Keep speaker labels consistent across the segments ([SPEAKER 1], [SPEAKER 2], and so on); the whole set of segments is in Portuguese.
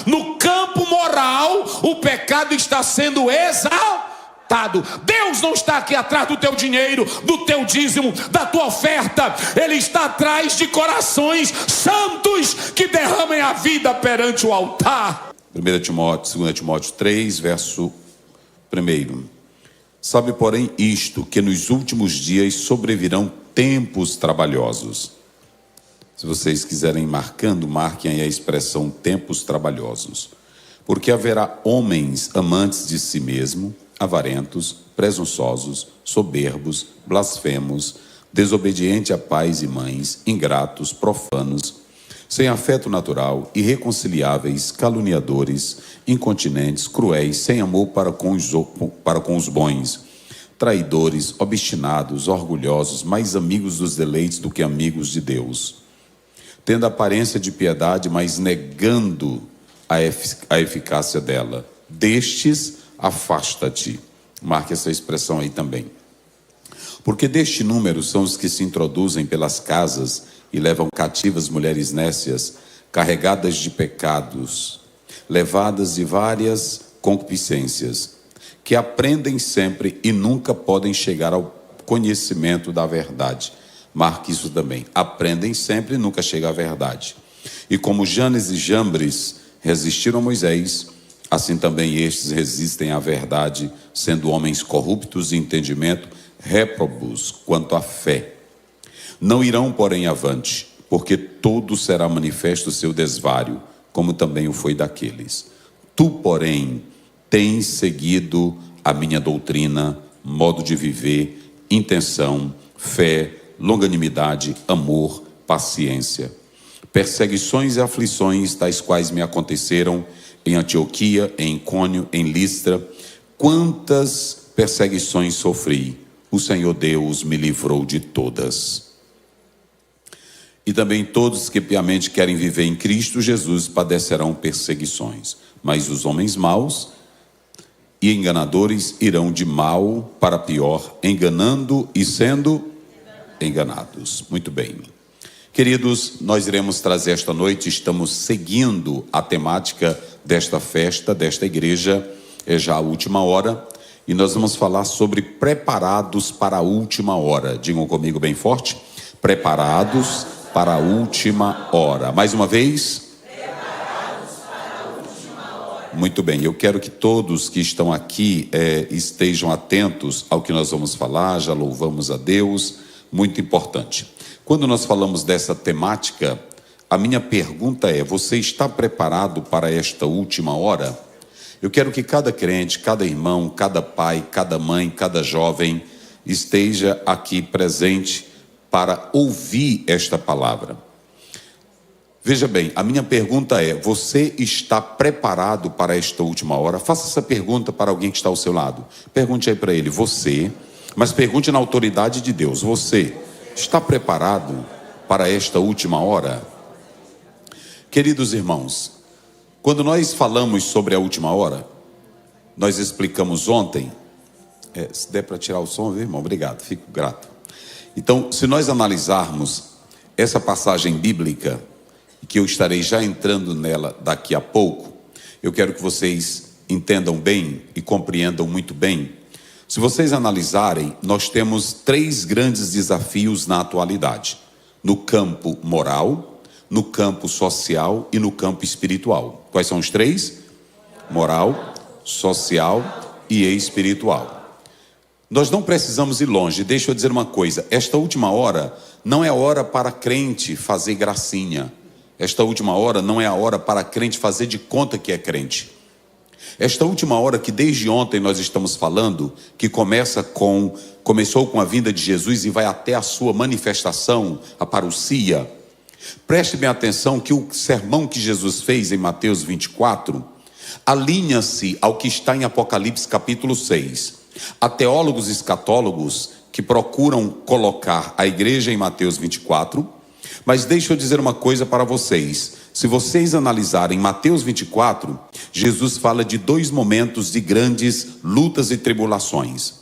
[SPEAKER 1] No campo moral, o pecado está sendo exaltado. Deus não está aqui atrás do teu dinheiro, do teu dízimo, da tua oferta. Ele está atrás de corações santos que derramem a vida perante o altar.
[SPEAKER 2] 2 Timóteo 3, verso 1. Sabe, porém, isto, que nos últimos dias sobrevirão tempos trabalhosos. Se vocês quiserem marquem aí a expressão tempos trabalhosos. Porque haverá homens amantes de si mesmo, avarentos, presunçosos, soberbos, blasfemos, desobedientes a pais e mães, ingratos, profanos, sem afeto natural, irreconciliáveis, caluniadores, incontinentes, cruéis, sem amor para com os bons, traidores, obstinados, orgulhosos, mais amigos dos deleites do que amigos de Deus, tendo aparência de piedade, mas negando a eficácia dela. Destes, afasta-te. Marque essa expressão aí também. Porque deste número são os que se introduzem pelas casas e levam cativas mulheres nécias, carregadas de pecados, levadas de várias concupiscências, que aprendem sempre e nunca podem chegar ao conhecimento da verdade. Marque isso também. Aprendem sempre e nunca chegam à verdade. E como Janes e Jambres resistiram a Moisés, assim também estes resistem à verdade, sendo homens corruptos de entendimento, réprobos quanto à fé. Não irão, porém, avante, porque todo será manifesto o seu desvário, como também o foi daqueles. Tu, porém, tens seguido a minha doutrina, modo de viver, intenção, fé, longanimidade, amor, paciência. Perseguições e aflições, tais quais me aconteceram em Antioquia, em Icônio, em Listra. Quantas perseguições sofri, o Senhor Deus me livrou de todas. E também todos que piamente querem viver em Cristo Jesus padecerão perseguições. Mas os homens maus e enganadores irão de mal para pior, enganando e sendo enganados. Muito bem. Queridos, nós iremos trazer esta noite, estamos seguindo a temática desta festa, desta igreja, é já a última hora, e nós vamos falar sobre preparados para a última hora. Digam comigo bem forte: preparados para a última hora. Mais uma vez. Preparados para a última hora. Muito bem, eu quero que todos que estão aqui estejam atentos ao que nós vamos falar. Já louvamos a Deus, muito importante. Quando nós falamos dessa temática, a minha pergunta é: você está preparado para esta última hora? Eu quero que cada crente, cada irmão, cada pai, cada mãe, cada jovem esteja aqui presente para ouvir esta palavra. Veja bem, a minha pergunta é: você está preparado para esta última hora? Faça essa pergunta para alguém que está ao seu lado. Pergunte aí para ele: você, mas pergunte na autoridade de Deus, você está preparado para esta última hora? Queridos irmãos, quando nós falamos sobre a última hora, nós explicamos ontem, se der para tirar o som, viu, irmão? Obrigado, fico grato. Então, se nós analisarmos essa passagem bíblica, que eu estarei já entrando nela daqui a pouco, eu quero que vocês entendam bem e compreendam muito bem. Se vocês analisarem, nós temos 3 grandes desafios na atualidade: no campo moral, no campo social e no campo espiritual. Quais são os 3? Moral, social e espiritual. Nós não precisamos ir longe. Deixa eu dizer uma coisa: esta última hora não é a hora para crente fazer gracinha. Esta última hora não é a hora para crente fazer de conta que é crente. Esta última hora que desde ontem nós estamos falando, que começou com a vinda de Jesus e vai até a sua manifestação, a parousia. Preste bem atenção que o sermão que Jesus fez em Mateus 24 alinha-se ao que está em Apocalipse capítulo 6. Há teólogos escatólogos que procuram colocar a igreja em Mateus 24, mas deixa eu dizer uma coisa para vocês: se vocês analisarem Mateus 24, Jesus fala de 2 momentos de grandes lutas e tribulações.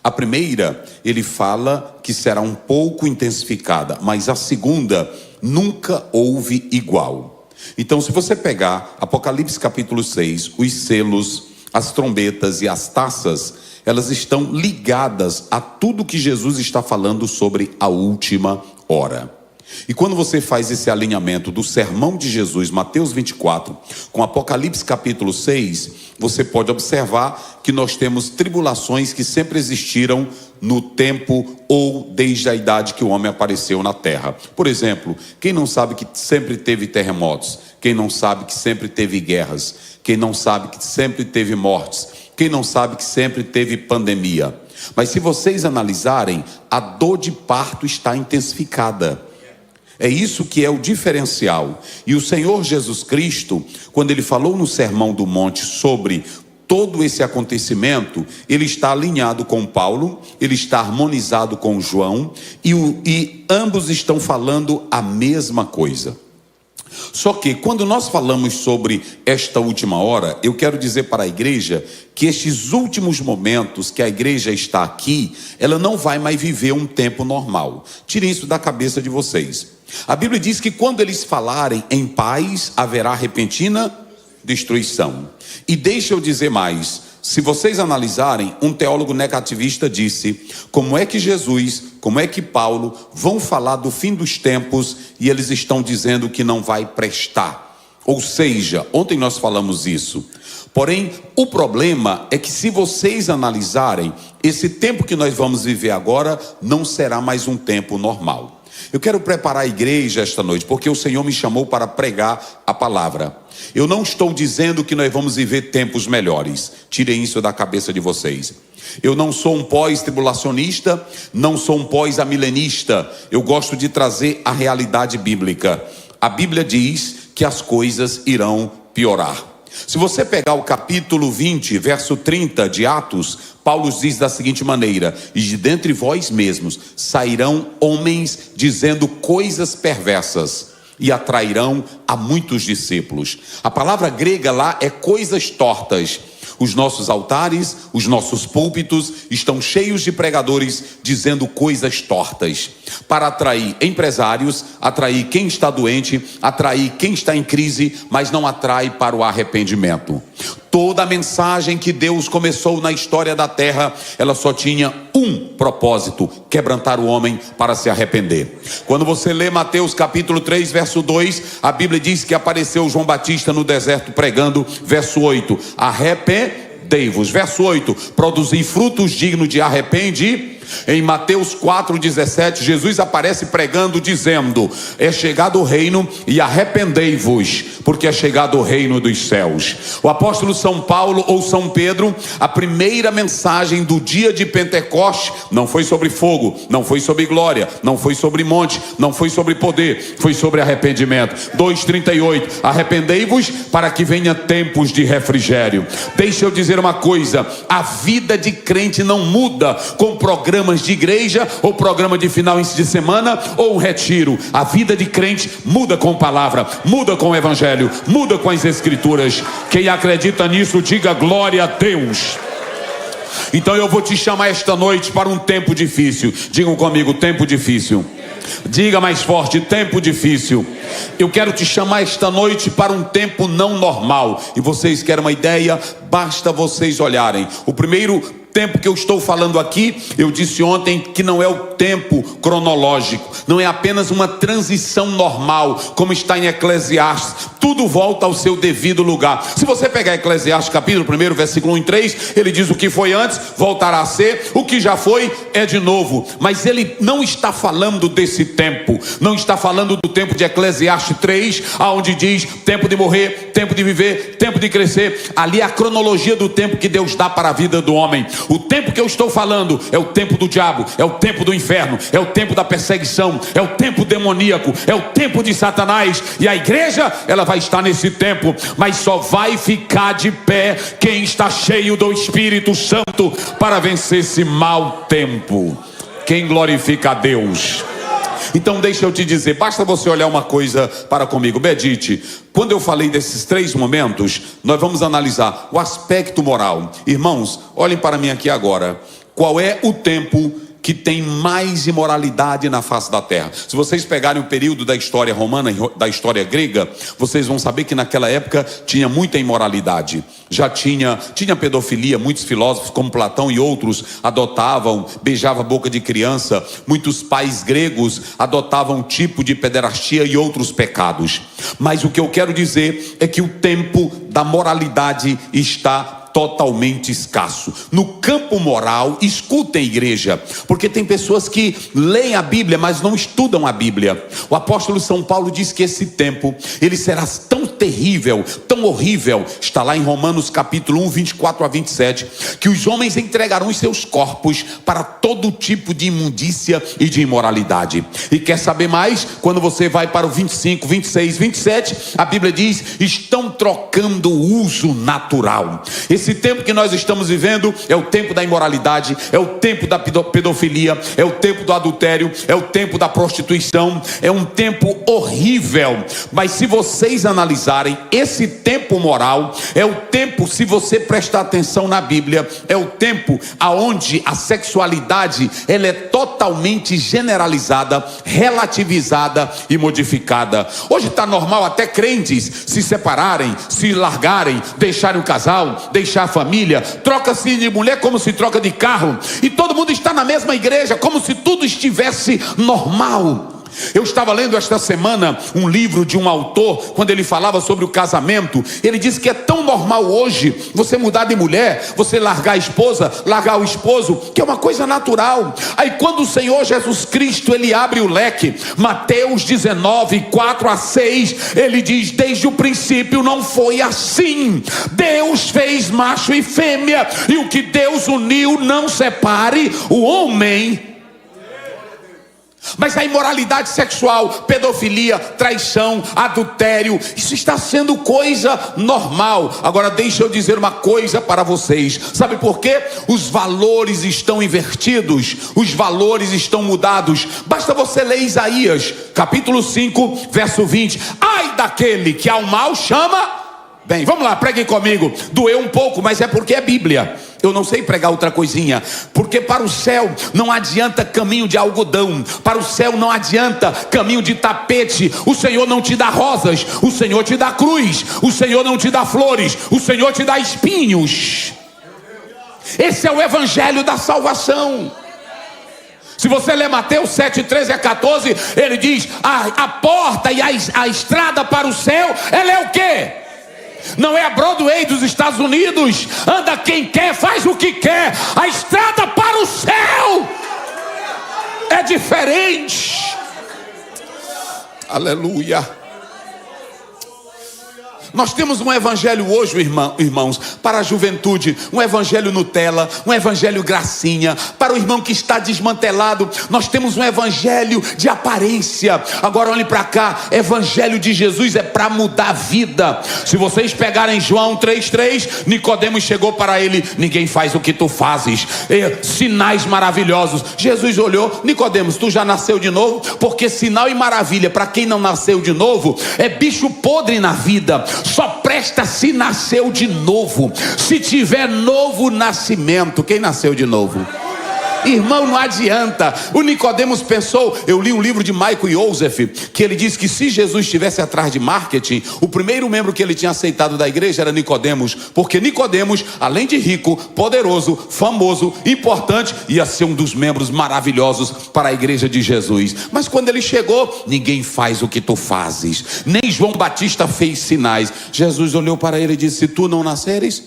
[SPEAKER 2] A primeira, ele fala que será um pouco intensificada, mas a segunda nunca houve igual. Então, se você pegar Apocalipse capítulo 6, os selos, as trombetas e as taças, elas estão ligadas a tudo que Jesus está falando sobre a última hora. E quando você faz esse alinhamento do sermão de Jesus, Mateus 24, com Apocalipse capítulo 6, você pode observar que nós temos tribulações que sempre existiram no tempo ou desde a idade que o homem apareceu na terra. Por exemplo, quem não sabe que sempre teve terremotos? Quem não sabe que sempre teve guerras? Quem não sabe que sempre teve mortes? Quem não sabe que sempre teve pandemia? Mas se vocês analisarem, a dor de parto está intensificada. É isso que é o diferencial. E o Senhor Jesus Cristo, quando ele falou no Sermão do Monte sobre todo esse acontecimento, ele está alinhado com Paulo, ele está harmonizado com João, e ambos estão falando a mesma coisa. Só que quando nós falamos sobre esta última hora, eu quero dizer para a igreja que estes últimos momentos que a igreja está aqui, ela não vai mais viver um tempo normal. Tirem isso da cabeça de vocês. A Bíblia diz que quando eles falarem em paz, haverá repentina destruição. E deixa eu dizer mais, se vocês analisarem, um teólogo negativista disse, como é que Jesus, como é que Paulo vão falar do fim dos tempos e eles estão dizendo que não vai prestar? Ou seja, ontem nós falamos isso. Porém, o problema é que se vocês analisarem, esse tempo que nós vamos viver agora não será mais um tempo normal. Eu quero preparar a igreja esta noite, porque o Senhor me chamou para pregar a palavra. Eu não estou dizendo que nós vamos viver tempos melhores. Tirem isso da cabeça de vocês. Eu não sou um pós-tribulacionista, não sou um pós-amilenista. Eu gosto de trazer a realidade bíblica. A Bíblia diz que as coisas irão piorar. Se você pegar o capítulo 20, verso 30 de Atos, Paulo diz da seguinte maneira: e de dentre vós mesmos sairão homens dizendo coisas perversas e atrairão a muitos discípulos. A palavra grega lá é coisas tortas. Os nossos altares, os nossos púlpitos estão cheios de pregadores dizendo coisas tortas, para atrair empresários, atrair quem está doente, atrair quem está em crise, mas não atrai para o arrependimento. Toda a mensagem que Deus começou na história da terra, ela só tinha um propósito: quebrantar o homem para se arrepender. Quando você lê Mateus capítulo 3, verso 2, a Bíblia diz que apareceu João Batista no deserto pregando, verso 8, arrependei-vos. Verso 8, produzi frutos dignos de arrependimento. Em Mateus 4,17, Jesus aparece pregando, dizendo: é chegado o reino e arrependei-vos, porque é chegado o reino dos céus. O apóstolo São Paulo ou São Pedro, a primeira mensagem do dia de Pentecoste não foi sobre fogo, não foi sobre glória, não foi sobre monte, não foi sobre poder, foi sobre arrependimento. 2,38, arrependei-vos para que venha tempos de refrigério. Deixa eu dizer uma coisa: a vida de crente não muda com programas de igreja, ou programa de final de semana, ou um retiro. A vida de crente muda com palavra, muda com o evangelho, muda com as escrituras. Quem acredita nisso, diga glória a Deus. Então eu vou te chamar esta noite para um tempo difícil. Digam comigo, tempo difícil. Diga mais forte, tempo difícil. Eu quero te chamar esta noite para um tempo não normal. E vocês querem uma ideia? Basta vocês olharem. O primeiro tempo que eu estou falando aqui, eu disse ontem que não é o tempo cronológico, não é apenas uma transição normal, como está em Eclesiastes. Tudo volta ao seu devido lugar. Se você pegar Eclesiastes capítulo 1, versículo 1 e 3, ele diz: o que foi antes voltará a ser, o que já foi é de novo. Mas ele não está falando desse tempo, não está falando do tempo de Eclesiastes 3, aonde diz tempo de morrer, tempo de viver, tempo de crescer. Ali é a cronologia do tempo que Deus dá para a vida do homem. O tempo que eu estou falando é o tempo do diabo, é o tempo do inferno, é o tempo da perseguição, é o tempo demoníaco, é o tempo de Satanás. E a igreja, ela vai estar nesse tempo, mas só vai ficar de pé quem está cheio do Espírito Santo para vencer esse mau tempo. Quem glorifica a Deus? Então deixa eu te dizer, basta você olhar uma coisa para comigo, medite. Quando eu falei desses 3 momentos, nós vamos analisar o aspecto moral. Irmãos, olhem para mim aqui agora. Qual é o tempo que tem mais imoralidade na face da terra. Se vocês pegarem o período da história romana, da história grega, vocês vão saber que naquela época tinha muita imoralidade. Já tinha pedofilia, muitos filósofos como Platão e outros adotavam, beijavam a boca de criança. Muitos pais gregos adotavam um tipo de pederastia e outros pecados. Mas o que eu quero dizer é que o tempo da moralidade está totalmente escasso. No campo moral, escutem, igreja, porque tem pessoas que leem a Bíblia, mas não estudam a Bíblia. O apóstolo São Paulo diz que esse tempo, ele será tão terrível, tão horrível, está lá em Romanos capítulo 1, 24 a 27, que os homens entregarão os seus corpos para todo tipo de imundícia e de imoralidade. E quer saber mais? Quando você vai para o 25, 26, 27, a Bíblia diz, estão trocando o uso natural. Esse tempo que nós estamos vivendo é o tempo da imoralidade, é o tempo da pedofilia, é o tempo do adultério, é o tempo da prostituição, é um tempo horrível. Mas se vocês analisarem, esse tempo moral é o tempo, se você prestar atenção na Bíblia, é o tempo aonde a sexualidade ela é totalmente generalizada, relativizada e modificada. Hoje está normal até crentes se separarem, se largarem, deixarem o casal, deixar a família, troca-se de mulher como se troca de carro, e todo mundo está na mesma igreja, como se tudo estivesse normal. Eu estava lendo esta semana um livro de um autor, quando ele falava sobre o casamento. Ele disse que é tão normal hoje você mudar de mulher, você largar a esposa, largar o esposo, que é uma coisa natural. Aí quando o Senhor Jesus Cristo, ele abre o leque, Mateus 19, 4 a 6, ele diz, desde o princípio não foi assim. Deus fez macho e fêmea, e o que Deus uniu não separe o homem. Mas a imoralidade sexual, pedofilia, traição, adultério, isso está sendo coisa normal. Agora deixa eu dizer uma coisa para vocês. Sabe por quê? Os valores estão invertidos, os valores estão mudados. Basta você ler Isaías, capítulo 5, verso 20. Ai daquele que ao mal chama bem. Vamos lá, preguem comigo. Doeu um pouco, mas é porque é Bíblia. Eu não sei pregar outra coisinha. Porque para o céu não adianta caminho de algodão, para o céu não adianta caminho de tapete. O Senhor não te dá rosas, o Senhor te dá cruz. O Senhor não te dá flores, o Senhor te dá espinhos. Esse é o evangelho da salvação. Se você ler Mateus 7, 13 a 14, ele diz, a porta e a estrada para o céu, ela é o quê? Não é a Broadway dos Estados Unidos. Anda quem quer, faz o que quer. A estrada para o céu é diferente. Aleluia. Nós temos um evangelho hoje, irmãos, para a juventude, um evangelho Nutella, um evangelho gracinha. Para o irmão que está desmantelado, nós temos um evangelho de aparência. Agora olhem para cá, evangelho de Jesus é para mudar a vida. Se vocês pegarem João 3,3, Nicodemos chegou para ele, ninguém faz o que tu fazes, sinais maravilhosos. Jesus olhou, Nicodemos, tu já nasceu de novo? Porque sinal e maravilha para quem não nasceu de novo é bicho podre na vida. Só presta se nasceu de novo, se tiver novo nascimento. Quem nasceu de novo? Irmão, não adianta. O Nicodemos pensou, eu li um livro de Michael Joseph, que ele diz que se Jesus estivesse atrás de marketing, o primeiro membro que ele tinha aceitado da igreja era Nicodemos, porque Nicodemos, além de rico, poderoso, famoso, importante, ia ser um dos membros maravilhosos para a igreja de Jesus. Mas quando ele chegou, ninguém faz o que tu fazes, nem João Batista fez sinais. Jesus olhou para ele e disse, se tu não nasceres,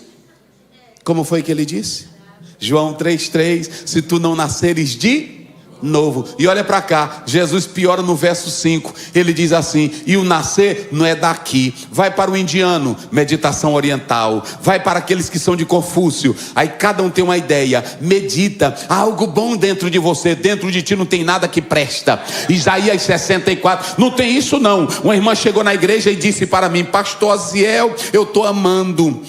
[SPEAKER 2] como foi que ele disse? João 3,3, se tu não nasceres de novo. E olha para cá, Jesus piora no verso 5, ele diz assim, e o nascer não é daqui, vai para o indiano, meditação oriental, vai para aqueles que são de Confúcio, aí cada um tem uma ideia, medita, há algo bom dentro de você, dentro de ti não tem nada que presta. Isaías 64, não tem isso não. Uma irmã chegou na igreja e disse para mim, pastor Aziel, eu estou amando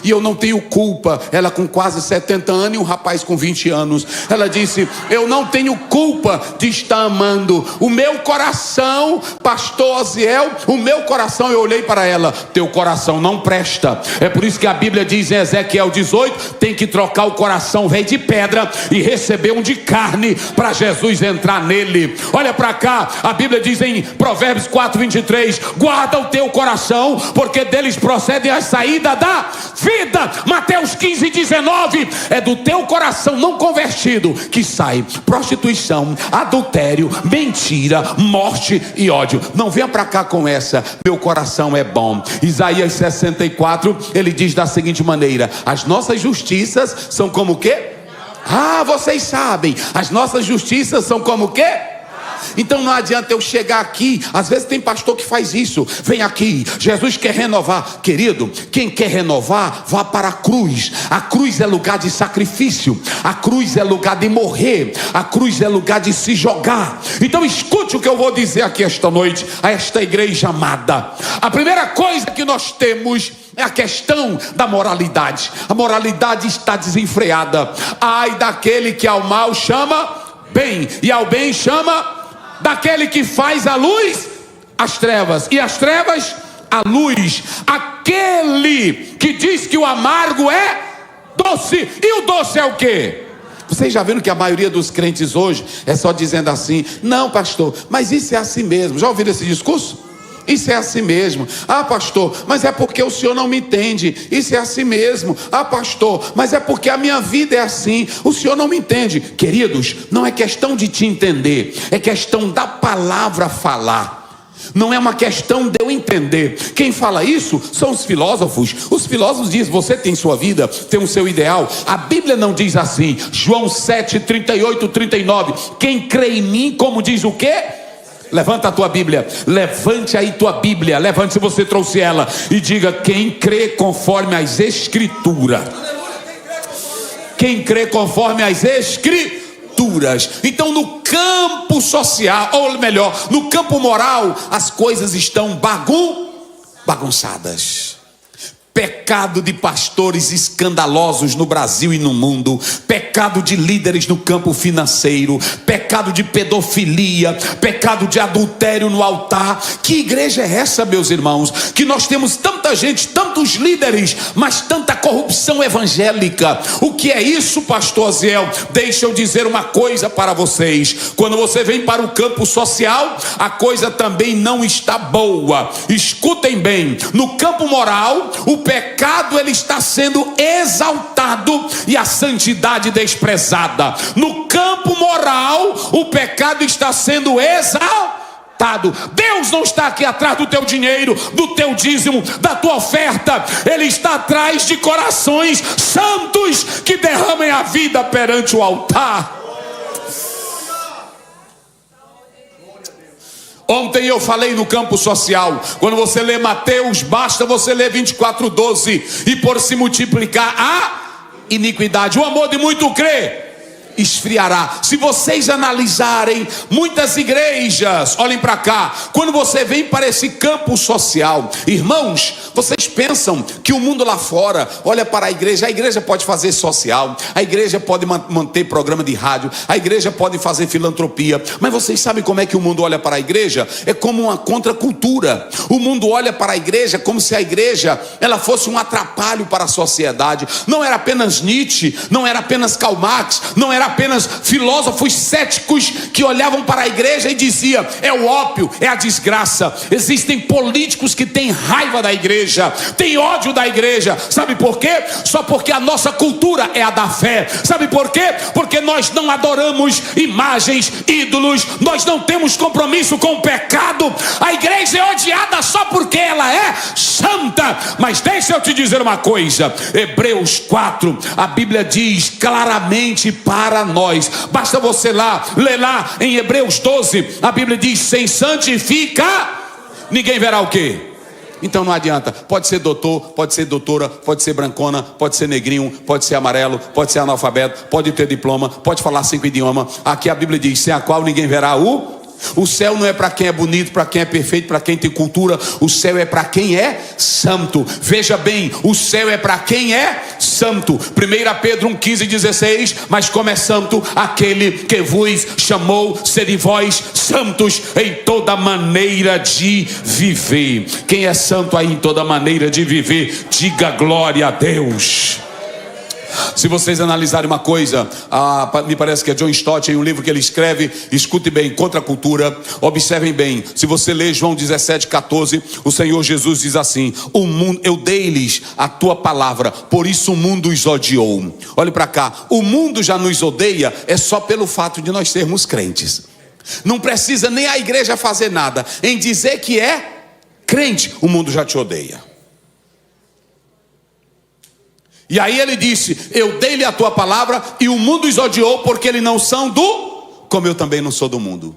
[SPEAKER 2] e eu não tenho culpa. Ela com quase 70 anos e um rapaz com 20 anos, ela disse, eu não
[SPEAKER 1] não tenho culpa de estar amando. O meu coração, pastor Osiel, o meu coração, eu olhei para ela, teu coração não presta. É por isso que a Bíblia diz em Ezequiel 18, tem que trocar o coração velho de pedra e receber um de carne para Jesus entrar nele. Olha para cá, a Bíblia diz em Provérbios 4:23, guarda o teu coração, porque deles procedem a saída da vida. Mateus 15:19, é do teu coração não convertido que sai prostituição, adultério, mentira, morte e ódio. Não venha para cá com essa, meu coração é bom. Isaías 64, ele diz da seguinte maneira, as nossas justiças são como o quê? Vocês sabem, as nossas justiças são como o quê? Então não adianta eu chegar aqui, às vezes tem pastor que faz isso, vem aqui, Jesus quer renovar. Querido, quem quer renovar, vá para a cruz. A cruz é lugar de sacrifício, a cruz é lugar de morrer, a cruz é lugar de se jogar. Então escute o que eu vou dizer aqui esta noite, a esta igreja amada. A primeira coisa que nós temos é a questão da moralidade. A moralidade está desenfreada. Ai daquele que ao mal chama bem, e ao bem chama daquele que faz a luz as trevas, e as trevas a luz. Aquele que diz que o amargo é doce, e o doce é o quê? Vocês já viram que a maioria dos crentes hoje é só dizendo assim, não pastor, mas isso é assim mesmo. Já ouviram esse discurso? Isso é assim mesmo. Pastor, mas é porque o senhor não me entende. Isso é assim mesmo. Pastor, mas é porque a minha vida é assim. O senhor não me entende. Queridos, não é questão de te entender, é questão da palavra falar. Não é uma questão de eu entender. Quem fala isso são os filósofos. Os filósofos dizem, você tem sua vida, tem o seu ideal. A Bíblia não diz assim. João 7, 38, 39. Quem crê em mim, como diz o quê? Levanta a tua Bíblia, levante aí tua Bíblia, levante se você trouxe ela e diga, quem crê conforme as Escrituras. Quem crê conforme as Escrituras. Então no campo social, ou melhor, no campo moral, as coisas estão bagunçadas. Pecado de pastores escandalosos no Brasil e no mundo, pecado de líderes no campo financeiro, pecado de pedofilia, pecado de adultério no altar. Que igreja é essa, meus irmãos? Que nós temos tanta gente, tantos líderes, mas tanta corrupção evangélica. O que é isso, pastor Aziel? Deixa eu dizer uma coisa para vocês. Quando você vem para o campo social, a coisa também não está boa. Escutem bem, no campo moral, o pecado ele está sendo exaltado e a santidade desprezada. No campo moral, o pecado está sendo exaltado. Deus não está aqui atrás do teu dinheiro, do teu dízimo, da tua oferta. Ele está atrás de corações santos que derramem a vida perante o altar. Ontem eu falei no campo social, quando você lê Mateus, basta você ler 24:12, e por se multiplicar a iniquidade, o amor de muito crê esfriará. Se vocês analisarem muitas igrejas, olhem para cá, quando você vem para esse campo social, irmãos, vocês pensam que o mundo lá fora olha para a igreja pode fazer social, a igreja pode manter programa de rádio, a igreja pode fazer filantropia, mas vocês sabem como é que o mundo olha para a igreja? É como uma contracultura. O mundo olha para a igreja como se a igreja ela fosse um atrapalho para a sociedade. Não era apenas Nietzsche, não era apenas Karl Marx, não era apenas filósofos céticos que olhavam para a igreja e diziam, é o ópio, é a desgraça. Existem políticos que têm raiva da igreja, têm ódio da igreja. Sabe por quê? Só porque a nossa cultura é a da fé. Sabe por quê? Porque nós não adoramos imagens, ídolos, nós não temos compromisso com o pecado. A igreja é odiada só porque ela é santa. Mas deixa eu te dizer uma coisa, Hebreus 4, a Bíblia diz claramente para nós, basta você ler lá em Hebreus 12, a Bíblia diz, sem santificar, ninguém verá o quê? Então não adianta, pode ser doutor, pode ser doutora, pode ser brancona, pode ser negrinho, pode ser amarelo, pode ser analfabeto, pode ter diploma, pode falar 5 idiomas. Aqui a Bíblia diz, sem a qual ninguém verá o O céu não é para quem é bonito, para quem é perfeito, para quem tem cultura. O céu é para quem é santo. Veja bem, o céu é para quem é santo. 1 Pedro 1,15-16. Mas como é santo aquele que vos chamou, sede vós santos em toda maneira de viver. Quem é santo aí em toda maneira de viver, diga glória a Deus. Se vocês analisarem uma coisa, me parece que é John Stott, em um livro que ele escreve, escute bem, Contra a Cultura, observem bem. Se você ler João 17,14, o Senhor Jesus diz assim: o mundo, eu dei-lhes a tua palavra, por isso o mundo os odiou. Olhe para cá, o mundo já nos odeia, é só pelo fato de nós sermos crentes. Não precisa nem a igreja fazer nada, em dizer que é crente, o mundo já te odeia. E aí ele disse: eu dei-lhe a tua palavra e o mundo os odiou, porque eles não são como eu também não sou do mundo.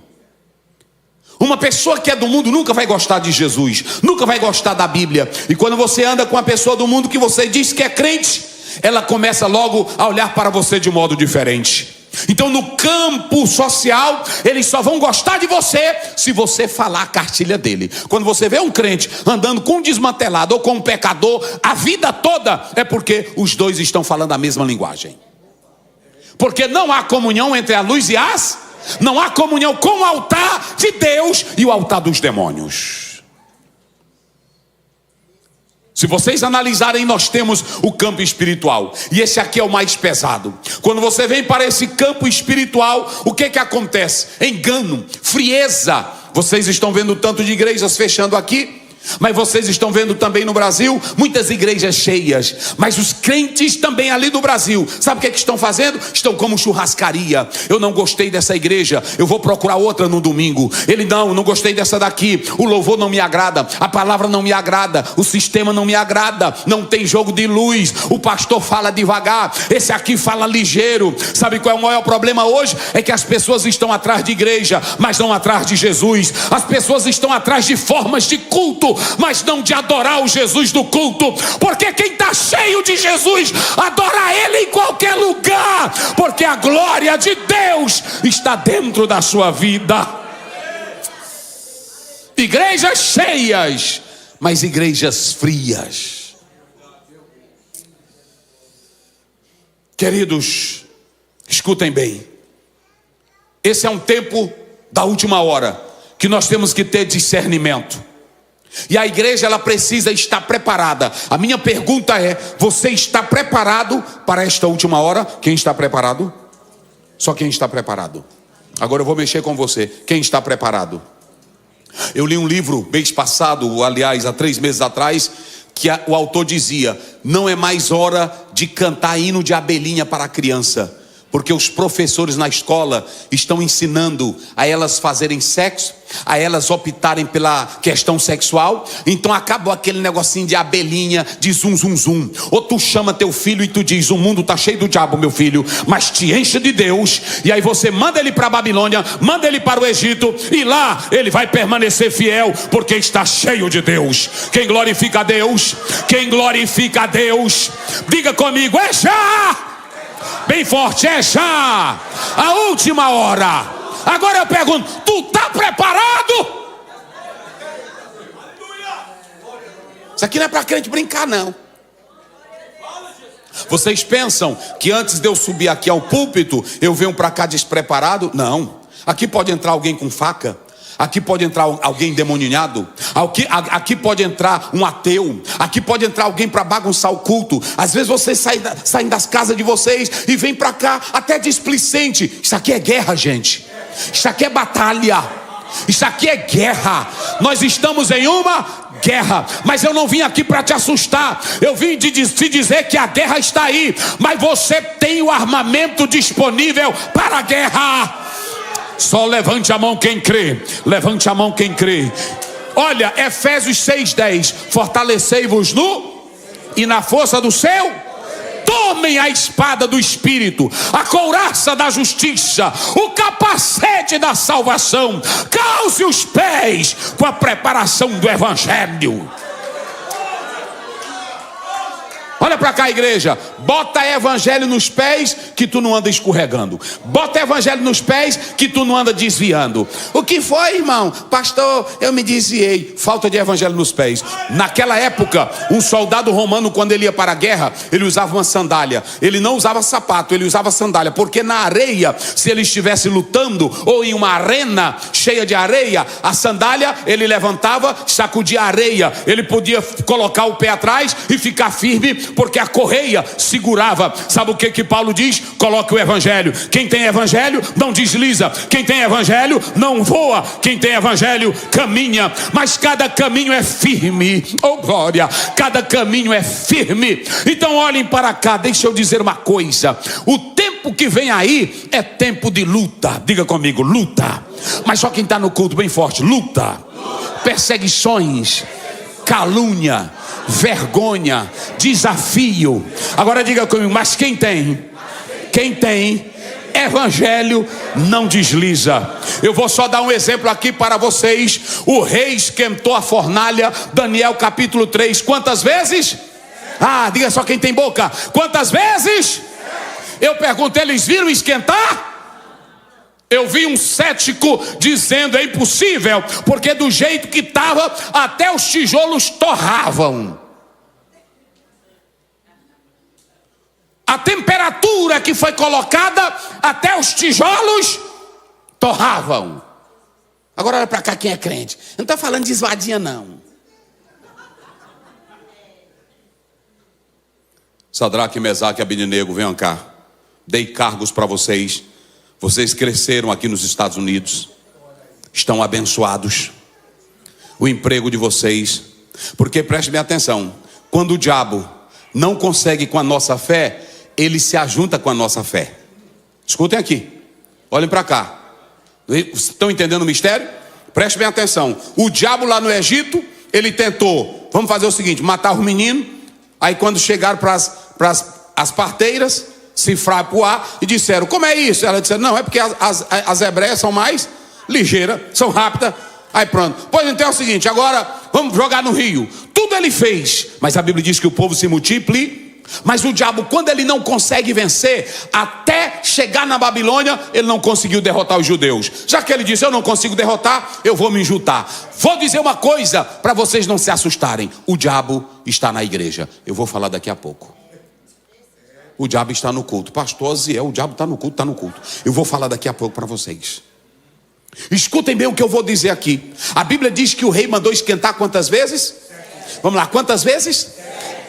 [SPEAKER 1] Uma pessoa que é do mundo nunca vai gostar de Jesus, nunca vai gostar da Bíblia. E quando você anda com uma pessoa do mundo que você diz que é crente, ela começa logo a olhar para você de modo diferente. Então no campo social, eles só vão gostar de você se você falar a cartilha dele. Quando você vê um crente andando com um desmantelado ou com um pecador a vida toda, é porque os dois estão falando a mesma linguagem. Porque não há comunhão entre a luz e não há comunhão com o altar de Deus e o altar dos demônios. Se vocês analisarem, nós temos o campo espiritual, e esse aqui é o mais pesado. Quando você vem para esse campo espiritual, o que acontece? Engano, frieza. Vocês estão vendo tanto de igrejas fechando aqui, mas vocês estão vendo também no Brasil muitas igrejas cheias. Mas os crentes também ali do Brasil, sabe o que estão fazendo? Estão como churrascaria. Eu não gostei dessa igreja, eu vou procurar outra no domingo. Ele não gostei dessa daqui. O louvor não me agrada, a palavra não me agrada, o sistema não me agrada, não tem jogo de luz, o pastor fala devagar, esse aqui fala ligeiro. Sabe qual é o maior problema hoje? É que as pessoas estão atrás de igreja, mas não atrás de Jesus. As pessoas estão atrás de formas de culto, mas não de adorar o Jesus do culto. Porque quem está cheio de Jesus adora Ele em qualquer lugar, porque a glória de Deus está dentro da sua vida. Igrejas cheias, mas igrejas frias. Queridos, escutem bem. Esse é um tempo da última hora, que nós temos que ter discernimento. E a igreja, ela precisa estar preparada. A minha pergunta é: você está preparado para esta última hora? Quem está preparado? Só quem está preparado. Agora eu vou mexer com você. Quem está preparado? Eu li um livro mês passado, aliás, há 3 meses atrás, que o autor dizia: não é mais hora de cantar hino de abelhinha para a criança, porque os professores na escola estão ensinando a elas fazerem sexo, a elas optarem pela questão sexual. Então acabou aquele negocinho de abelhinha, de zum zum zum. Ou tu chama teu filho e tu diz: o mundo está cheio do diabo, meu filho, mas te enche de Deus. E aí você manda ele para a Babilônia, manda ele para o Egito, e lá ele vai permanecer fiel, porque está cheio de Deus. Quem glorifica a Deus? Quem glorifica a Deus? Diga comigo: é já! Bem forte, é já a última hora. Agora eu pergunto: tu está preparado? Isso aqui não é para crente brincar, não. Vocês pensam que antes de eu subir aqui ao púlpito, eu venho para cá despreparado? Não. Aqui pode entrar alguém com faca, aqui pode entrar alguém demoninhado, aqui pode entrar um ateu, aqui pode entrar alguém para bagunçar o culto. Às vezes vocês saem das casas de vocês e vêm para cá até displicente. Isso aqui é guerra, gente. Isso aqui é batalha. Isso aqui é guerra. Nós estamos em uma guerra. Mas eu não vim aqui para te assustar. Eu vim te dizer que a guerra está aí, mas você tem o armamento disponível para a guerra. Só levante a mão quem crê. Levante a mão quem crê. Olha, Efésios 6:10. Fortalecei-vos e na força do seu. Tomem a espada do Espírito, a couraça da justiça, o capacete da salvação. Calce os pés com a preparação do Evangelho. Olha para cá, igreja. Bota evangelho nos pés que tu não anda escorregando. Bota evangelho nos pés que tu não anda desviando. O que foi, irmão? Pastor, eu me desviei. Falta de evangelho nos pés. Naquela época, um soldado romano, quando ele ia para a guerra, ele usava uma sandália. Ele não usava sapato, ele usava sandália. Porque na areia, se ele estivesse lutando ou em uma arena cheia de areia, a sandália ele levantava, sacudia a areia. Ele podia colocar o pé atrás e ficar firme, porque a correia segurava. Sabe o que Paulo diz? Coloque o evangelho. Quem tem evangelho não desliza. Quem tem evangelho não voa. Quem tem evangelho caminha. Mas cada caminho é firme. Oh glória! Cada caminho é firme. Então olhem para cá, deixa eu dizer uma coisa. O tempo que vem aí é tempo de luta. Diga comigo, luta. Mas só quem está no culto bem forte, luta. Perseguições, calúnia, vergonha, desafio. Agora diga comigo, mas quem tem evangelho não desliza. Eu vou só dar um exemplo aqui para vocês. O rei esquentou a fornalha, Daniel capítulo 3, quantas vezes? Diga só quem tem boca, quantas vezes? Eu pergunto, eles viram esquentar? Eu vi um cético dizendo, é impossível, porque do jeito que estava, até os tijolos torravam. A temperatura que foi colocada, até os tijolos torravam. Agora olha para cá quem é crente. Não estou falando de esvadinha não.
[SPEAKER 2] Sadraque, Mesaque e Abednego, venham cá. Dei cargos para vocês. Vocês cresceram aqui nos Estados Unidos. Estão abençoados. O emprego de vocês. Porque preste bem atenção. Quando o diabo não consegue com a nossa fé, ele se ajunta com a nossa fé. Escutem aqui. Olhem para cá. Estão entendendo o mistério? Preste bem atenção. O diabo lá no Egito, ele tentou, vamos fazer o seguinte, matar os meninos. Aí quando chegaram para as parteiras, cifrar para o ar e disseram, como é isso? Ela disse, não, é porque as hebreias são mais ligeiras, são rápidas. Aí pronto, pois então é o seguinte, agora vamos jogar no rio. Tudo ele fez, mas a Bíblia diz que o povo se multiplica. Mas o diabo, quando ele não consegue vencer, até chegar na Babilônia, ele não conseguiu derrotar os judeus. Já que ele disse, eu não consigo derrotar, eu vou me juntar. Vou dizer uma coisa, para vocês não se assustarem. O diabo está na igreja. Eu vou falar daqui a pouco. O diabo está no culto. Pastor Ziel, o diabo está no culto, está no culto. Eu vou falar daqui a pouco para vocês. Escutem bem o que eu vou dizer aqui. A Bíblia diz que o rei mandou esquentar quantas vezes? Vamos lá, quantas vezes?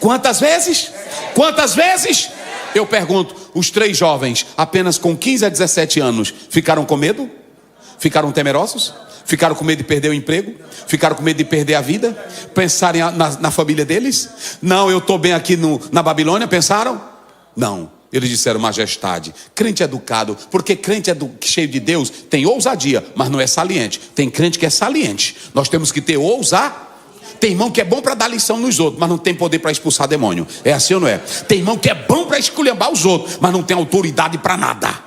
[SPEAKER 2] Quantas vezes? Quantas vezes? Eu pergunto, os 3 jovens, apenas com 15 a 17 anos, ficaram com medo? Ficaram temerosos? Ficaram com medo de perder o emprego? Ficaram com medo de perder a vida? Pensaram na família deles? Não, eu estou bem aqui na Babilônia, pensaram? Não, eles disseram, majestade, crente educado, porque crente cheio de Deus tem ousadia, mas não é saliente. Tem crente que é saliente. Nós temos que ter ousadia. Tem irmão que é bom para dar lição nos outros, mas não tem poder para expulsar demônio. É assim ou não é? Tem irmão que é bom para esculhambar os outros, mas não tem autoridade para nada.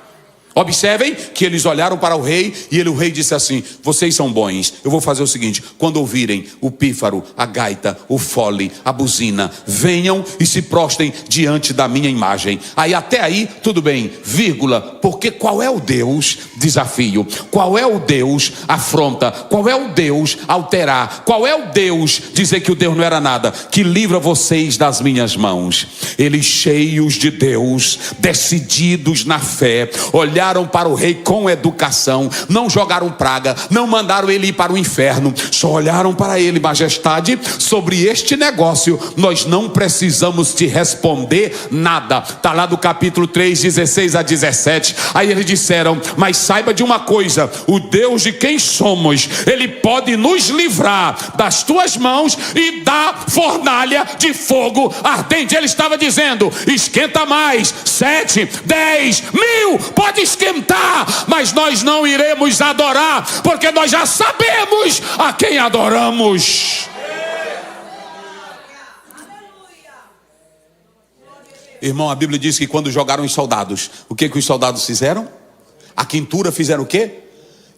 [SPEAKER 2] Observem que eles olharam para o rei e o rei disse assim, vocês são bons, eu vou fazer o seguinte, quando ouvirem o pífaro, a gaita, o fole, a buzina, venham e se prostem diante da minha imagem. Aí até aí, tudo bem, vírgula, porque qual é o Deus desafio? Qual é o Deus afronta? Qual é o Deus alterar? Qual é o Deus dizer que o Deus não era nada? Que livra vocês das minhas mãos. Eles cheios de Deus, decididos na fé, olharam para o rei com educação, não jogaram praga, não mandaram ele ir para o inferno, só olharam para ele, majestade, sobre este negócio nós não precisamos te responder nada. Está lá do capítulo 3, 16 a 17. Aí eles disseram, mas saiba de uma coisa, o Deus de quem somos, ele pode nos livrar das tuas mãos e da fornalha de fogo ardente. Ele estava dizendo, esquenta mais, 7, 10 mil, pode esquentar, mas nós não iremos adorar, porque nós já sabemos a quem adoramos. Irmão, a Bíblia diz que quando jogaram os soldados, o que os soldados fizeram? A quintura fizeram o quê?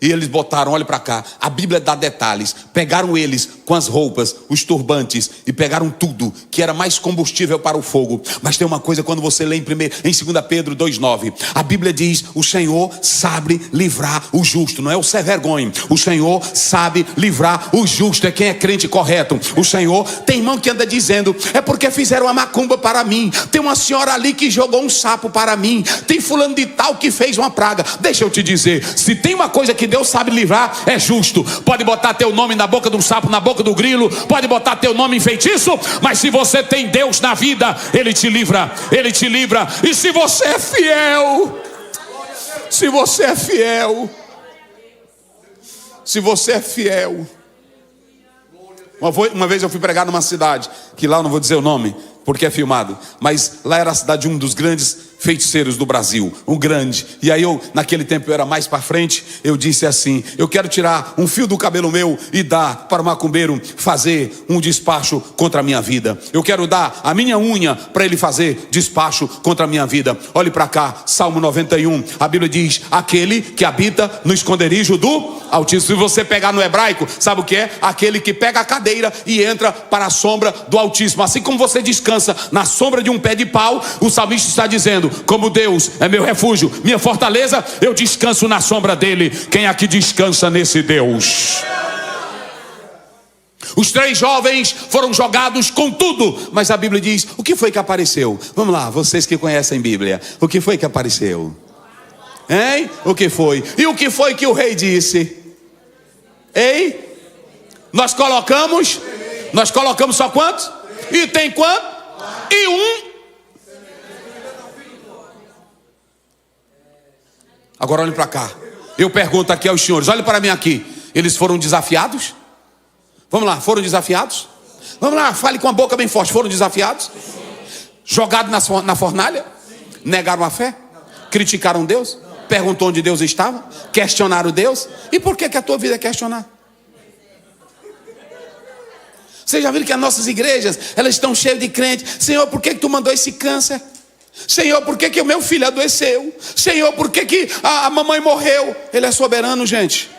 [SPEAKER 2] E eles botaram, olha para cá, a Bíblia dá detalhes. Pegaram eles com as roupas, os turbantes, e pegaram tudo que era mais combustível para o fogo. Mas tem uma coisa, quando você lê em 2 Pedro 2,9, a Bíblia diz: o Senhor sabe livrar o justo. Não é o sem vergonha. O Senhor sabe livrar o justo. É quem é crente correto. O Senhor, tem irmão que anda dizendo: é porque fizeram uma macumba para mim. Tem uma senhora ali que jogou um sapo para mim. Tem fulano de tal que fez uma praga. Deixa eu te dizer, se tem uma coisa que Deus sabe livrar, é justo. Pode botar teu nome na boca do sapo, na boca do grilo, pode botar teu nome em feitiço, mas se você tem Deus na vida, Ele te livra, Ele te livra. E se você é fiel, se você é fiel, se você é fiel. Uma vez eu fui pregar numa cidade, que lá eu não vou dizer o nome, porque é filmado, mas lá era a cidade de um dos grandes feiticeiros do Brasil, um grande. E aí eu, naquele tempo eu era mais para frente, eu disse assim: eu quero tirar um fio do cabelo meu e dar para o macumbeiro fazer um despacho contra a minha vida. Eu quero dar a minha unha para ele fazer despacho contra a minha vida. Olhe para cá, Salmo 91, a Bíblia diz: aquele que habita no esconderijo do Altíssimo. Se você pegar no hebraico, sabe o que é? Aquele que pega a cadeira e entra para a sombra do Altíssimo. Assim como você descansa na sombra de um pé de pau, o salmista está dizendo: como Deus é meu refúgio, minha fortaleza, eu descanso na sombra dele. Quem aqui descansa nesse Deus? Os 3 jovens foram jogados com tudo, mas a Bíblia diz: o que foi que apareceu? Vamos lá, vocês que conhecem Bíblia, o que foi que apareceu? Hein? O que foi? E o que foi que o rei disse? Ei? Nós colocamos só quantos? E tem quanto? E um. Agora olhem para cá. Eu pergunto aqui aos senhores, olhem para mim aqui. Eles foram desafiados? Vamos lá, foram desafiados? Vamos lá, fale com a boca bem forte. Foram desafiados? Jogados na fornalha? Negaram a fé? Criticaram Deus? Perguntou onde Deus estava? Questionaram Deus? E por que a tua vida é questionar? Vocês já viram que as nossas igrejas, elas estão cheias de crentes? Senhor, por que tu mandou esse câncer? Senhor, por que o meu filho adoeceu? Senhor, por que a mamãe morreu? Ele é soberano, gente.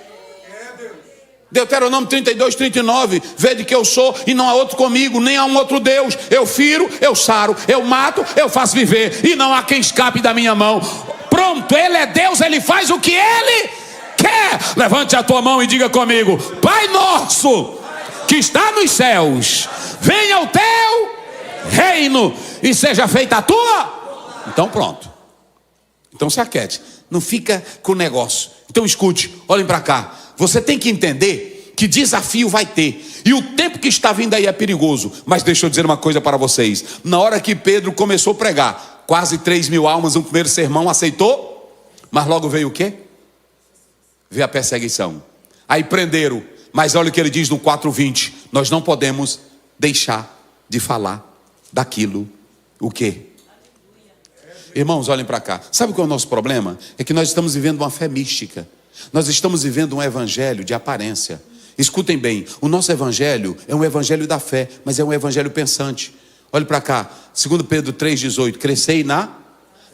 [SPEAKER 2] Deuteronômio 32, 39. Vede que eu sou e não há outro comigo, nem há um outro Deus. Eu firo, eu saro, eu mato, eu faço viver, e não há quem escape da minha mão. Pronto, Ele é Deus, Ele faz o que Ele quer. Levante a tua mão e diga comigo: Pai nosso que está nos céus, venha o teu reino e seja feita a tua. Então pronto. Então se aquete, não fica com o negócio. Então escute, olhem para cá. Você tem que entender que desafio vai ter, e o tempo que está vindo aí é perigoso. Mas deixa eu dizer uma coisa para vocês. Na hora que Pedro começou a pregar, quase 3.000 almas no primeiro sermão aceitou. Mas logo veio o quê? Veio a perseguição. Aí prenderam. Mas olha o que ele diz no 4:20. Nós não podemos deixar de falar daquilo. O quê? Irmãos, olhem para cá. Sabe qual é o nosso problema? É que nós estamos vivendo uma fé mística. Nós estamos vivendo um evangelho de aparência. Escutem bem, o nosso evangelho é um evangelho da fé, mas é um evangelho pensante. Olhe para cá, 2 Pedro 3,18. Crescei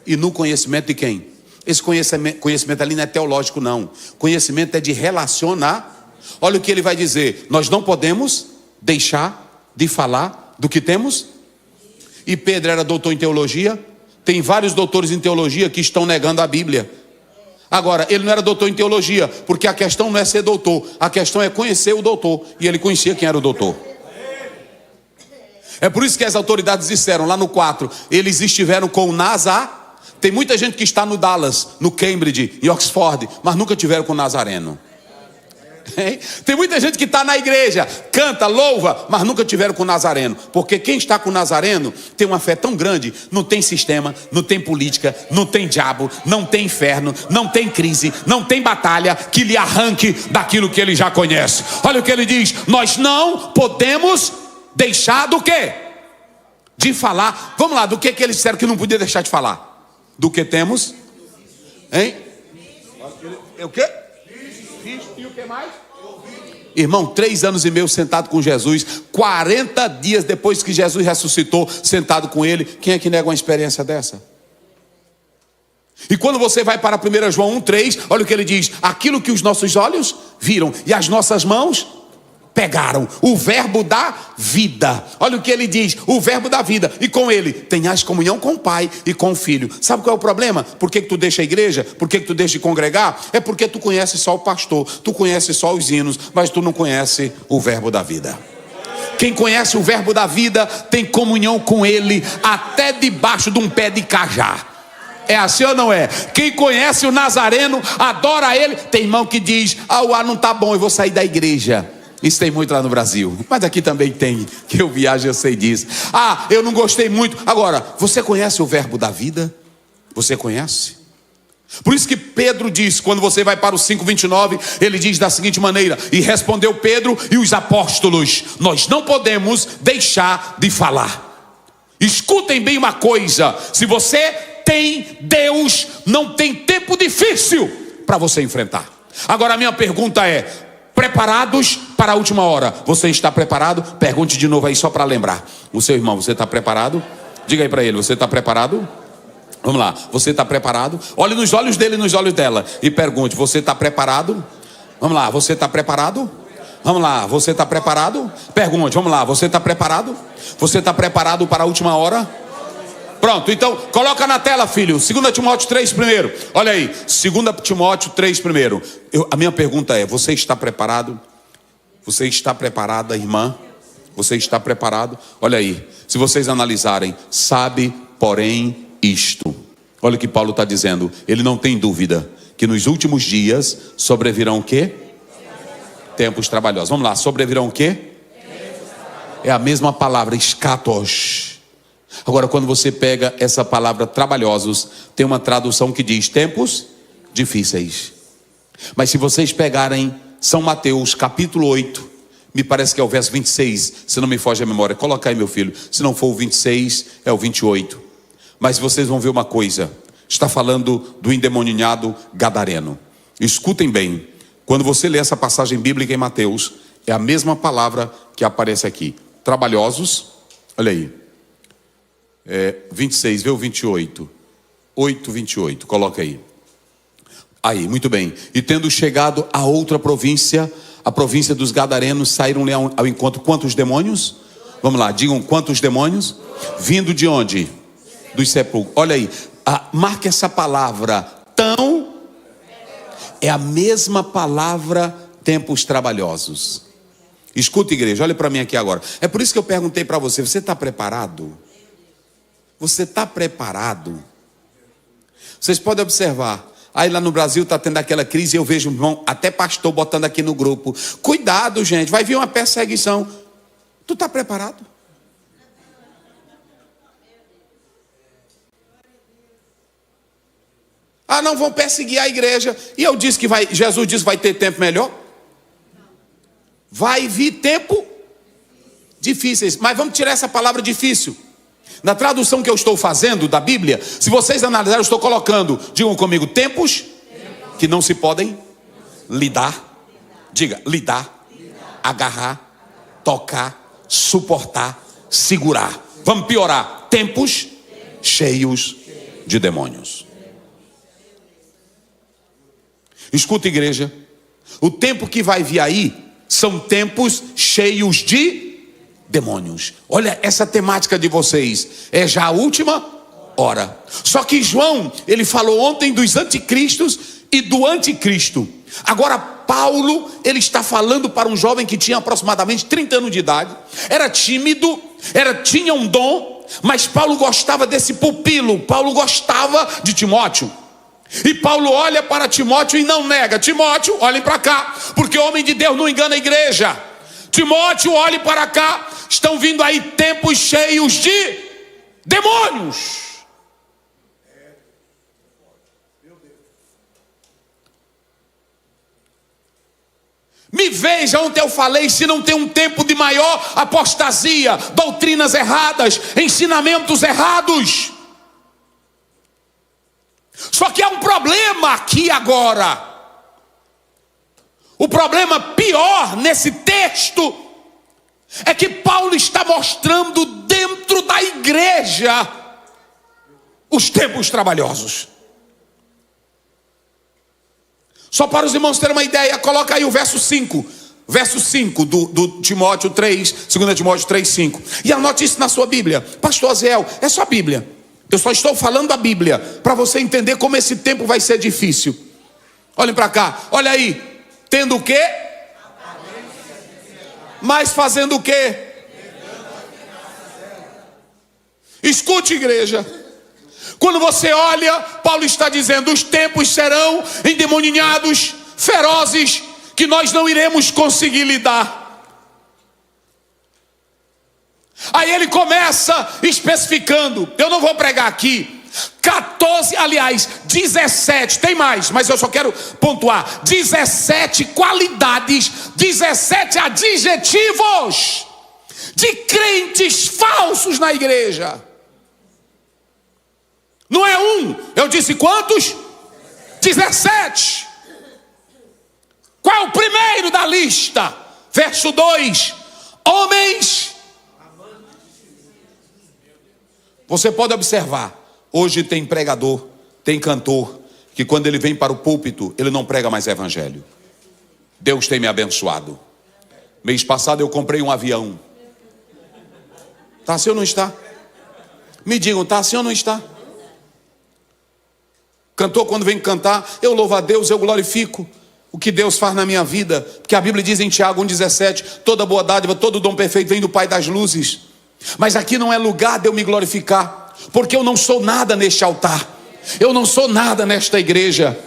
[SPEAKER 2] e no conhecimento de quem? Esse conhecimento ali não é teológico, não. Conhecimento é de relacionar. Olha o que ele vai dizer: nós não podemos deixar de falar do que temos. E Pedro era doutor em teologia. Tem vários doutores em teologia que estão negando a Bíblia. Agora, ele não era doutor em teologia, porque a questão não é ser doutor, a questão é conhecer o doutor. E ele conhecia quem era o doutor. É por isso que as autoridades disseram lá no 4, eles estiveram com o Nazar. Tem muita gente que está no Dallas, no Cambridge, em Oxford, mas nunca tiveram com o Nazareno. Tem muita gente que está na igreja, canta, louva, mas nunca tiveram com o Nazareno. Porque quem está com o Nazareno tem uma fé tão grande. Não tem sistema, não tem política, não tem diabo, não tem inferno, não tem crise, não tem batalha que lhe arranque daquilo que ele já conhece. Olha o que ele diz: nós não podemos deixar do quê? De falar. Vamos lá, do que eles disseram que não podia deixar de falar? Do que temos? Hein? O quê? E o que mais? Irmão, 3 anos e meio sentado com Jesus, 40 dias depois que Jesus ressuscitou, sentado com ele. Quem é que nega uma experiência dessa?
[SPEAKER 1] E quando você vai para 1 João 1,3, olha o que ele diz: aquilo que os nossos olhos viram e as nossas mãos pegaram, o verbo da vida. Olha o que ele diz: o verbo da vida, e com ele tenhas comunhão com o Pai e com o Filho. Sabe qual é o problema? Por que tu deixa a igreja? Por que tu deixa de congregar? É porque tu conhece só o pastor, tu conhece só os hinos, mas tu não conhece o verbo da vida. Quem conhece o verbo da vida tem comunhão com ele até debaixo de um pé de cajá. É assim ou não é? Quem conhece o Nazareno adora ele. Tem irmão que diz: o ar não está bom, eu vou sair da igreja. Isso tem muito lá no Brasil, mas aqui também tem, que eu viajo, eu sei disso. Eu não gostei muito. Agora, você conhece o verbo da vida? Você conhece? Por isso que Pedro diz, quando você vai para o 5:29, ele diz da seguinte maneira: e respondeu Pedro e os apóstolos: nós não podemos deixar de falar. Escutem bem uma coisa: se você tem Deus, não tem tempo difícil para você enfrentar. Agora a minha pergunta é: preparados para a última hora? Você está preparado? Pergunte de novo aí só para lembrar. O seu irmão: você está preparado? Diga aí para ele: você está preparado? Vamos lá, você está preparado? Olhe nos olhos dele e nos olhos dela e pergunte: você está preparado? Vamos lá, você está preparado? Vamos lá, você está preparado? Pergunte, vamos lá, você está preparado? Você está preparado para a última hora? Pronto, então coloca na tela, filho, 2 Timóteo 3 primeiro. Olha aí, 2 Timóteo 3 primeiro. A minha pergunta é: você está preparado? Você está preparada, irmã? Você está preparado? Olha aí, se vocês analisarem: sabe, porém, isto. Olha o que Paulo está dizendo. Ele não tem dúvida que nos últimos dias sobrevirão o quê? Tempos trabalhosos. Vamos lá, sobrevirão o quê? É a mesma palavra, escatos. Agora, quando você pega essa palavra trabalhosos, tem uma tradução que diz tempos difíceis. Mas se vocês pegarem São Mateus capítulo 8, me parece que é o verso 26, se não me foge a memória, coloca aí, meu filho. Se não for o 26, é o 28. Mas vocês vão ver uma coisa: está falando do endemoniado gadareno. Escutem bem, quando você lê essa passagem bíblica em Mateus, é a mesma palavra que aparece aqui. Trabalhosos, olha aí. 26, vê o 28. 8, 28, coloca aí. Aí, muito bem. E tendo chegado a outra província, a província dos gadarenos, saíram-lhe ao encontro quantos demônios? Vamos lá, digam quantos demônios? Vindo de onde? Dos sepulcros. Olha aí, marque essa palavra, tão. É a mesma palavra, tempos trabalhosos. Escuta, igreja, olha para mim aqui agora. É por isso que eu perguntei para você: você está preparado? Você está preparado? Vocês podem observar, aí lá no Brasil está tendo aquela crise, eu vejo, irmão, até pastor botando aqui no grupo: cuidado, gente, vai vir uma perseguição. Tu está preparado? Não vão perseguir a igreja. E eu disse que Jesus disse que vai ter tempo melhor. Vai vir tempo difíceis. Mas vamos tirar essa palavra difícil. Na tradução que eu estou fazendo da Bíblia, se vocês analisarem, eu estou colocando, digam comigo, tempos que não se podem lidar. Diga, lidar, agarrar, tocar, suportar, segurar. Vamos piorar: tempos cheios de demônios. Escuta, igreja, o tempo que vai vir aí são tempos cheios de demônios. Olha essa temática de vocês, é já a última hora. Só que João, ele falou ontem dos anticristos e do anticristo. Agora Paulo, ele está falando para um jovem que tinha aproximadamente 30 anos de idade. Era tímido, tinha um dom, mas Paulo gostava desse pupilo. Paulo gostava de Timóteo. E Paulo olha para Timóteo e não nega: Timóteo, olhem para cá, porque o homem de Deus não engana a igreja. Timóteo, olhe para cá, estão vindo aí tempos cheios de demônios. Me veja, ontem eu falei, se não tem um tempo de maior apostasia, doutrinas erradas, ensinamentos errados. Só que há um problema aqui agora. O problema pior nesse texto é que Paulo está mostrando dentro da igreja os tempos trabalhosos. Só para os irmãos terem uma ideia, coloca aí o verso 5. Verso 5 do Timóteo 3, 2 Timóteo 3, 5. E anote isso na sua Bíblia. Pastor Aziel, é só a Bíblia. Eu só estou falando a Bíblia, para você entender como esse tempo vai ser difícil. Olhem para cá, olha aí. Tendo o quê? Mas fazendo o quê? Escute, igreja. Quando você olha, Paulo está dizendo: os tempos serão endemoninhados, ferozes, que nós não iremos conseguir lidar. Aí ele começa especificando. Eu não vou pregar aqui 17, tem mais, mas eu só quero pontuar: 17 qualidades, 17 adjetivos de crentes falsos na igreja. Não é um, eu disse quantos? 17. Qual é o primeiro da lista? Verso 2: homens. Você pode observar, hoje tem pregador, tem cantor, que quando ele vem para o púlpito, ele não prega mais evangelho. Deus tem me abençoado. Mês passado eu comprei um avião. Está assim ou não está? Me digam, está assim ou não está? Cantor, quando vem cantar, eu louvo a Deus, eu glorifico o que Deus faz na minha vida, porque a Bíblia diz em Tiago 1,17: toda boa dádiva, todo dom perfeito vem do Pai das luzes. Mas aqui não é lugar de eu me glorificar, porque eu não sou nada neste altar, eu não sou nada nesta igreja,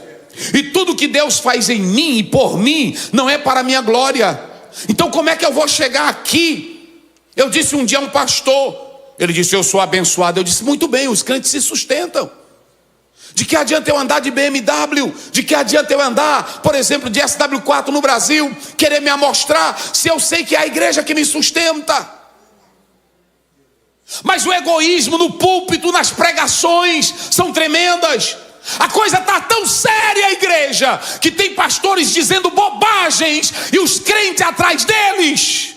[SPEAKER 1] e tudo que Deus faz em mim e por mim não é para a minha glória. Então como é que eu vou chegar aqui? Eu disse um dia a um pastor, ele disse: eu sou abençoado. Eu disse: muito bem, os crentes se sustentam. De que adianta eu andar de BMW? De que adianta eu andar, por exemplo, de SW4 no Brasil, querer me amostrar, se eu sei que é a igreja que me sustenta? Mas o egoísmo no púlpito, nas pregações, são tremendas. A coisa está tão séria, a igreja, que tem pastores dizendo bobagens e os crentes atrás deles.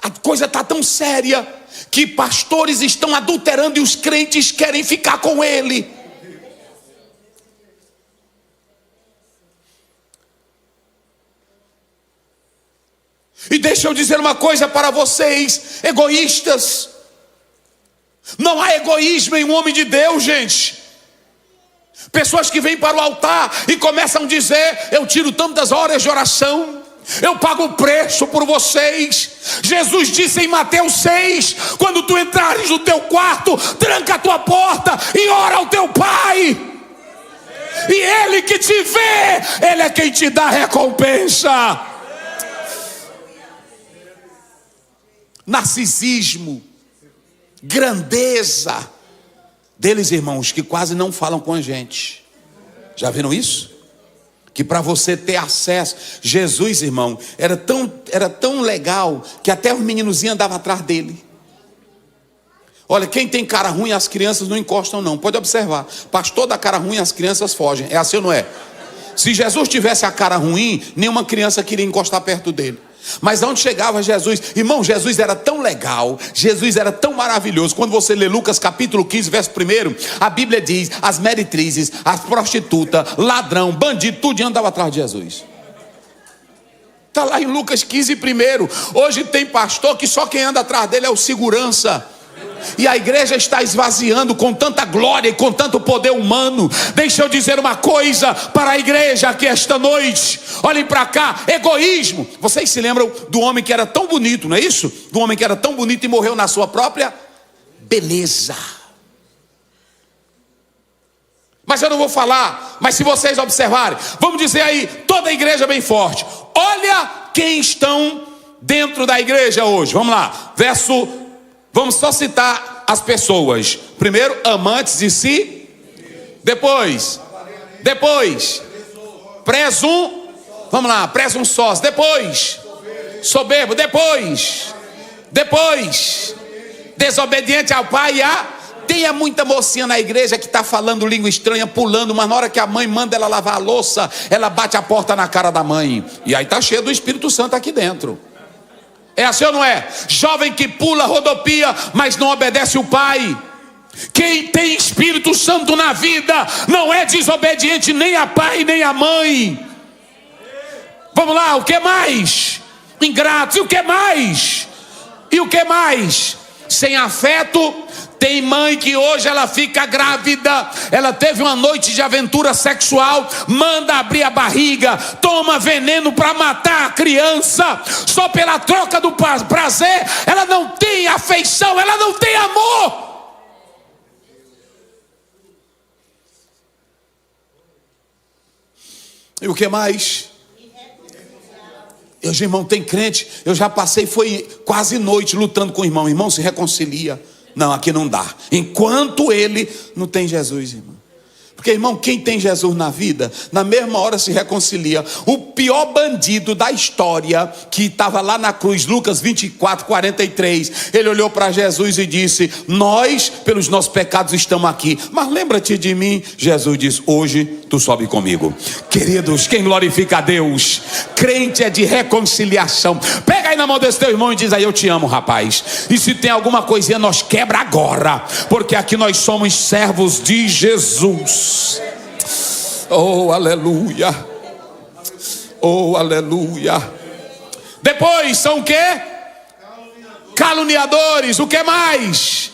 [SPEAKER 1] A coisa está tão séria que pastores estão adulterando e os crentes querem ficar com ele. E deixa eu dizer uma coisa para vocês, egoístas: não há egoísmo em um homem de Deus, gente. Pessoas que vêm para o altar e começam a dizer: eu tiro tantas horas de oração, eu pago o preço por vocês. Jesus disse em Mateus 6: quando tu entrares no teu quarto, tranca a tua porta e ora ao teu Pai, e Ele que te vê, Ele é quem te dá recompensa. Narcisismo, grandeza deles, irmãos, que quase não falam com a gente. Já viram isso? Que para você ter acesso, Jesus, irmão, era tão legal que até os meninozinhos andavam atrás dele. Olha, quem tem cara ruim, as crianças não encostam não. Pode observar, pastor da cara ruim, as crianças fogem. É assim ou não é? Se Jesus tivesse a cara ruim, nenhuma criança queria encostar perto dele. Mas onde chegava Jesus? Irmão, Jesus era tão legal, Jesus era tão maravilhoso. Quando você lê Lucas capítulo 15, verso 1, a Bíblia diz: as meretrizes, as prostitutas, ladrão, bandido, tudo andava atrás de Jesus. Está lá em Lucas 15, 1. Hoje tem pastor que só quem anda atrás dele é o segurança. E a igreja está esvaziando com tanta glória e com tanto poder humano. Deixa eu dizer uma coisa para a igreja aqui esta noite. Olhem para cá, egoísmo. Vocês se lembram do homem que era tão bonito, não é isso? Do homem que era tão bonito e morreu na sua própria beleza. Mas eu não vou falar, mas se vocês observarem, vamos dizer aí, toda a igreja bem forte: olha quem estão dentro da igreja hoje. Vamos lá, vamos só citar as pessoas. Primeiro, amantes de si. Depois, vamos lá, presunçosos. Depois, soberbo. Depois, desobediente ao pai. Tenha muita mocinha na igreja que está falando língua estranha, pulando, mas na hora que a mãe manda ela lavar a louça, ela bate a porta na cara da mãe. E aí está cheio do Espírito Santo aqui dentro. É assim ou não é? Jovem que pula, rodopia, mas não obedece o pai. Quem tem Espírito Santo na vida não é desobediente nem a pai nem a mãe. Vamos lá, o que mais? Ingratos, e o que mais? E o que mais? Sem afeto. Tem mãe que hoje ela fica grávida, ela teve uma noite de aventura sexual, manda abrir a barriga, toma veneno para matar a criança, só pela troca do prazer. Ela não tem afeição, ela não tem amor. E o que mais? Hoje, irmão, tem crente, eu já passei, foi quase noite lutando com o irmão. Irmão, se reconcilia. Não, aqui não dá. Enquanto ele não tem Jesus, irmão. Porque, irmão, quem tem Jesus na vida, na mesma hora se reconcilia. O pior bandido da história, que estava lá na cruz, Lucas 24, 43, ele olhou para Jesus e disse: nós, pelos nossos pecados, estamos aqui, mas lembra-te de mim. Jesus disse: hoje tu sobe comigo. Queridos, quem glorifica a Deus? Crente é de reconciliação. Pega aí na mão desse teu irmão e diz aí: eu te amo, rapaz. E se tem alguma coisinha, nós quebra agora, porque aqui nós somos servos de Jesus. Oh, aleluia. Oh, aleluia. Depois são o quê? Caluniadores. O que mais?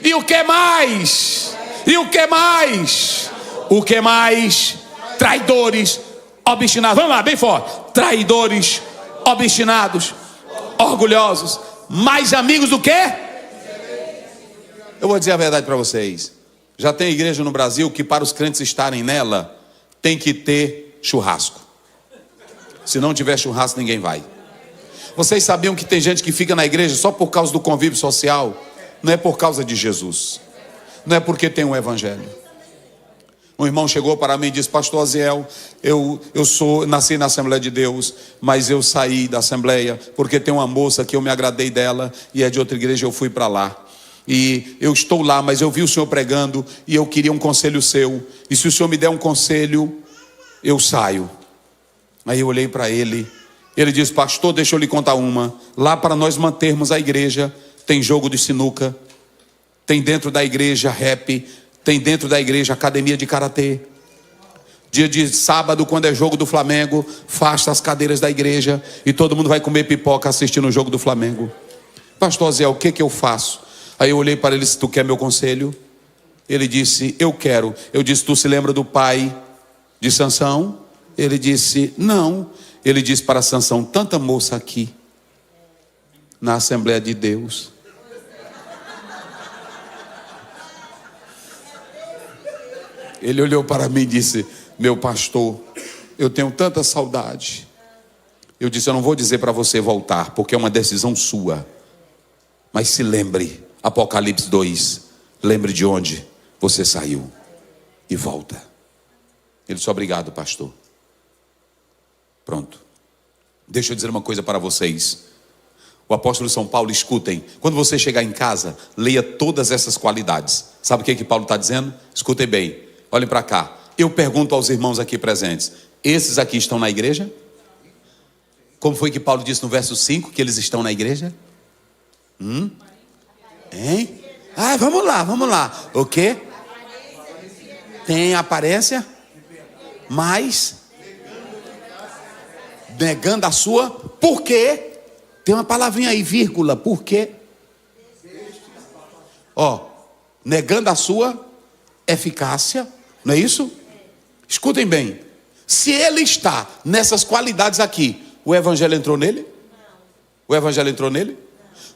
[SPEAKER 1] E o que mais? E o que mais? O que mais? Traidores, obstinados. Vamos lá, bem forte. Traidores, obstinados, orgulhosos, mais amigos do que? Eu vou dizer a verdade para vocês. Já tem igreja no Brasil que para os crentes estarem nela tem que ter churrasco. Se não tiver churrasco, ninguém vai. Vocês sabiam que tem gente que fica na igreja só por causa do convívio social? Não é por causa de Jesus, não é porque tem um evangelho. Um irmão chegou para mim e disse: pastor Aziel, eu nasci na Assembleia de Deus, mas eu saí da Assembleia porque tem uma moça que eu me agradei dela e é de outra igreja, eu fui para lá. E eu estou lá, mas eu vi o senhor pregando e eu queria um conselho seu. E se o senhor me der um conselho, eu saio. Aí eu olhei para ele. Ele disse: pastor, deixa eu lhe contar uma. Lá para nós mantermos a igreja, tem jogo de sinuca, tem dentro da igreja rap, tem dentro da igreja academia de karatê. Dia de sábado, quando é jogo do Flamengo, afasta as cadeiras da igreja e todo mundo vai comer pipoca assistindo o jogo do Flamengo. Pastor Zé, o que eu faço? Aí eu olhei para ele: se tu quer meu conselho? Ele disse: eu quero. Eu disse: tu se lembra do pai de Sansão? Ele disse: não. Ele disse para Sansão: tanta moça aqui na Assembleia de Deus, ele olhou para mim e disse: meu pastor, eu tenho tanta saudade. Eu disse: eu não vou dizer para você voltar, porque é uma decisão sua, mas se lembre, Apocalipse 2, lembre de onde você saiu e volta. Ele disse: obrigado, pastor. Pronto. Deixa eu dizer uma coisa para vocês. O apóstolo São Paulo, escutem, quando você chegar em casa, leia todas essas qualidades. Sabe o que Paulo está dizendo? Escutem bem, olhem para cá. Eu pergunto aos irmãos aqui presentes: esses aqui estão na igreja? Como foi que Paulo disse no verso 5 que eles estão na igreja? Hein? Vamos lá. O quê? Tem aparência, mas negando a sua. Por quê? Tem uma palavrinha aí, vírgula. Por quê? Negando a sua eficácia. Não é isso? Escutem bem. Se ele está nessas qualidades aqui, o evangelho entrou nele? O evangelho entrou nele?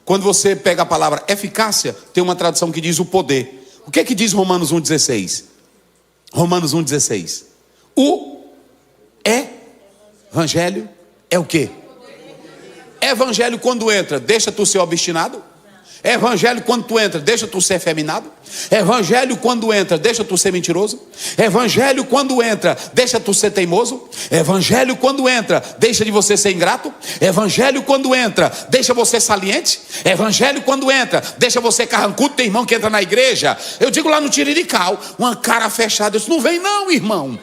[SPEAKER 1] Quando você pega a palavra eficácia, tem uma tradução que diz o poder. O que é que diz Romanos 1,16? Romanos 1,16. O evangelho é o quê? Evangelho, quando entra, deixa tu ser obstinado. Evangelho, quando tu entra, deixa tu ser efeminado. Evangelho, quando entra, deixa tu ser mentiroso. Evangelho, quando entra, deixa tu ser teimoso. Evangelho, quando entra, deixa de você ser ingrato. Evangelho, quando entra, deixa você saliente. Evangelho, quando entra, deixa você carrancudo. Tem irmão que entra na igreja, eu digo lá no Tirirical, uma cara fechada. Eu disse: não vem não, irmão.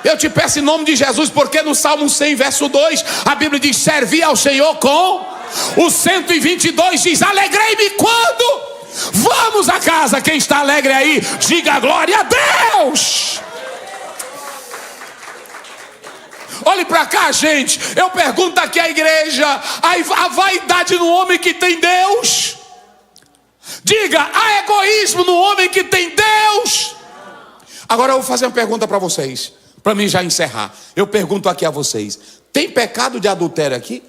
[SPEAKER 1] Eu te peço em nome de Jesus, porque no Salmo 100, verso 2, a Bíblia diz: servi ao Senhor com... O 122 diz: alegrei-me quando Vamos a casa, quem está alegre aí, diga glória a Deus. Olhe para cá, gente. Eu pergunto aqui à igreja: a vaidade no homem que tem Deus? Diga, há egoísmo no homem que tem Deus? Agora eu vou fazer uma pergunta para vocês, para mim já encerrar. Eu pergunto aqui a vocês: tem pecado de adultério aqui?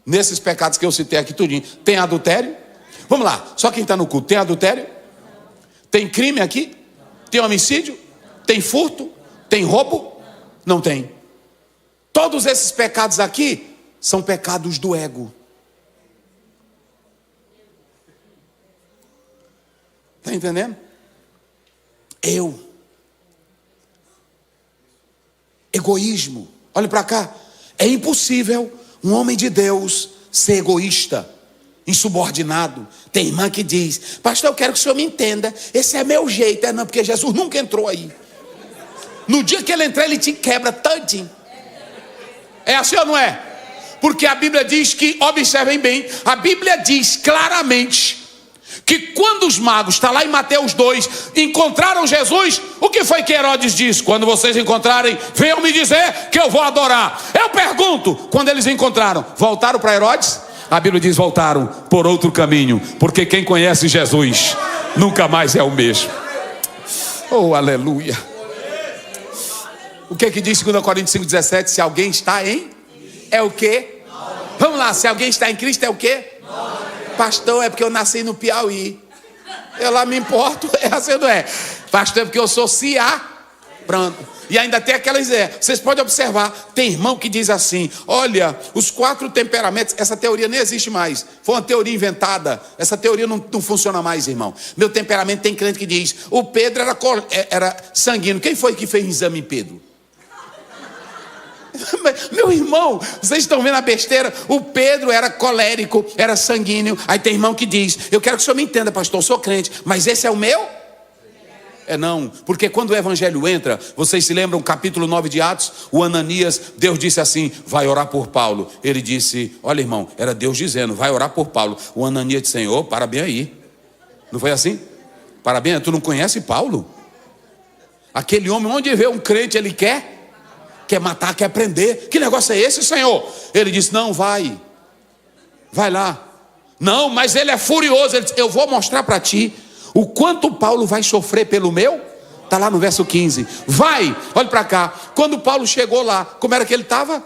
[SPEAKER 1] Nesses pecados que eu citei aqui tudinho, tem adultério? Vamos lá, só quem está no culto, tem adultério? Tem crime aqui? Tem homicídio? Tem furto? Tem roubo? Não tem. Todos esses pecados aqui são pecados do ego. Está entendendo? Egoísmo. Olha para cá. É impossível um homem de Deus ser egoísta, insubordinado. Tem irmã que diz: pastor, eu quero que o senhor me entenda, esse é meu jeito. Não, porque Jesus nunca entrou aí. No dia que ele entrar, ele te quebra todinho. É assim ou não é? Porque a Bíblia diz que, observem bem, a Bíblia diz claramente que quando os magos, está lá em Mateus 2, encontraram Jesus, o que foi que Herodes disse? Quando vocês encontrarem, venham me dizer que eu vou adorar. Eu pergunto, quando eles encontraram, voltaram para Herodes? A Bíblia diz: voltaram por outro caminho, porque quem conhece Jesus nunca mais é o mesmo. Oh, aleluia. O que diz 2 Coríntios 5,17? Se alguém está em... É o quê? Vamos lá, se alguém está em Cristo é o quê? Pastor, é porque eu nasci no Piauí. Eu lá me importo, é assim, não é? Pastor, é porque eu sou pronto. E ainda tem aquelas ideias. Vocês podem observar, tem irmão que diz assim: olha, os 4 temperamentos, essa teoria nem existe mais. Foi uma teoria inventada. Essa teoria não funciona mais, irmão. Meu temperamento, tem crente que diz: o Pedro era sanguíneo. Quem foi que fez exame em Pedro? Meu irmão, vocês estão vendo a besteira? O Pedro era colérico, era sanguíneo. Aí tem irmão que diz: eu quero que o senhor me entenda, pastor, eu sou crente, mas esse é o meu? Não, porque quando o evangelho entra, vocês se lembram, capítulo 9 de Atos, o Ananias, Deus disse assim: vai orar por Paulo. Ele disse: olha, irmão, era Deus dizendo, vai orar por Paulo. O Ananias disse: Senhor, parabéns aí. Não foi assim? Parabéns, tu não conhece Paulo? Aquele homem, onde vê um crente, ele quer matar, quer prender. Que negócio é esse, Senhor? Ele disse: não, vai lá. Não, mas ele é furioso. Ele disse: eu vou mostrar para ti o quanto Paulo vai sofrer pelo meu. Está lá no verso 15. Vai, olha para cá. Quando Paulo chegou lá, como era que ele estava?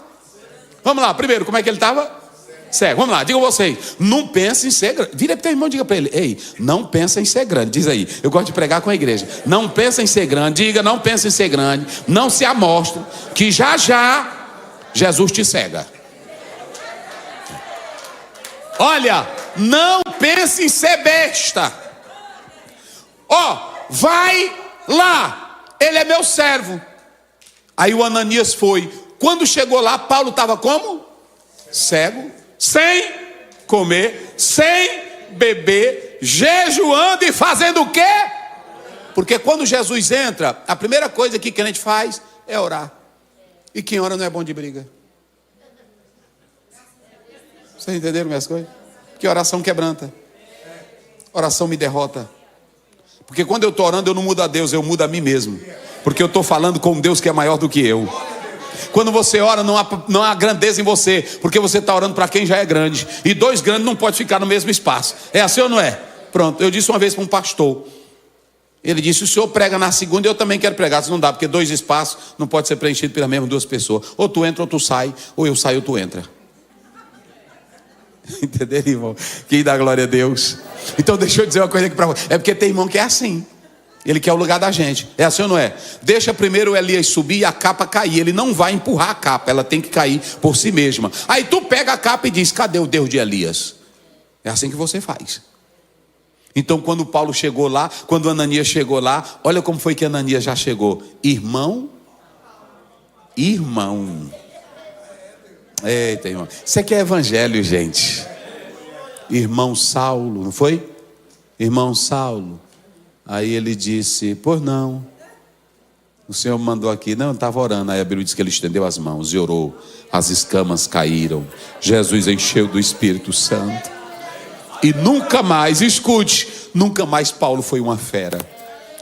[SPEAKER 1] Vamos lá, primeiro, como é que ele estava? Cego. Vamos lá, digam vocês: não pense em ser grande. Vira para o teu irmão, diga para ele: ei, não pensa em ser grande. Diz aí, eu gosto de pregar com a igreja. Não pensa em ser grande. Diga: não pensa em ser grande. Não se amostre, que já Jesus te cega. Olha, não pense em ser besta. Vai lá, ele é meu servo. Aí o Ananias foi. Quando chegou lá, Paulo estava como? Cego, sem comer, sem beber, jejuando e fazendo o quê? Porque quando Jesus entra, a primeira coisa que a gente faz é orar. E quem ora não é bom de briga. Vocês entenderam minhas coisas? Que oração quebranta. Oração me derrota. Porque quando eu estou orando, eu não mudo a Deus, eu mudo a mim mesmo. Porque eu estou falando com um Deus que é maior do que eu. Quando você ora, não há grandeza em você, porque você está orando para quem já é grande. E 2 grandes não podem ficar no mesmo espaço. É assim ou não é? Pronto, eu disse uma vez para um pastor. Ele disse: o senhor prega na segunda, eu também quero pregar. Se não dá, porque 2 espaços não pode ser preenchido pelas mesmas 2 pessoas. Ou tu entra ou tu sai, ou eu saio ou tu entra. Entendeu, irmão? Quem dá glória a Deus? Então deixa eu dizer uma coisa aqui para você. É porque tem irmão que é assim. Ele quer o lugar da gente. É assim ou não é? Deixa primeiro o Elias subir e a capa cair. Ele não vai empurrar a capa, ela tem que cair por si mesma. Aí tu pega a capa e diz: cadê o Deus de Elias? É assim que você faz. Então quando Paulo chegou lá, quando Ananias chegou lá, olha como foi que Ananias já chegou. Irmão. Eita, irmão. Isso aqui é evangelho, gente. Irmão Saulo, não foi? Irmão Saulo. Aí ele disse: pois não, o Senhor me mandou aqui. Não, eu estava orando. Aí a Bíblia diz que ele estendeu as mãos e orou. As escamas caíram. Jesus encheu do Espírito Santo.
[SPEAKER 2] E nunca mais, escute, nunca mais Paulo foi uma fera.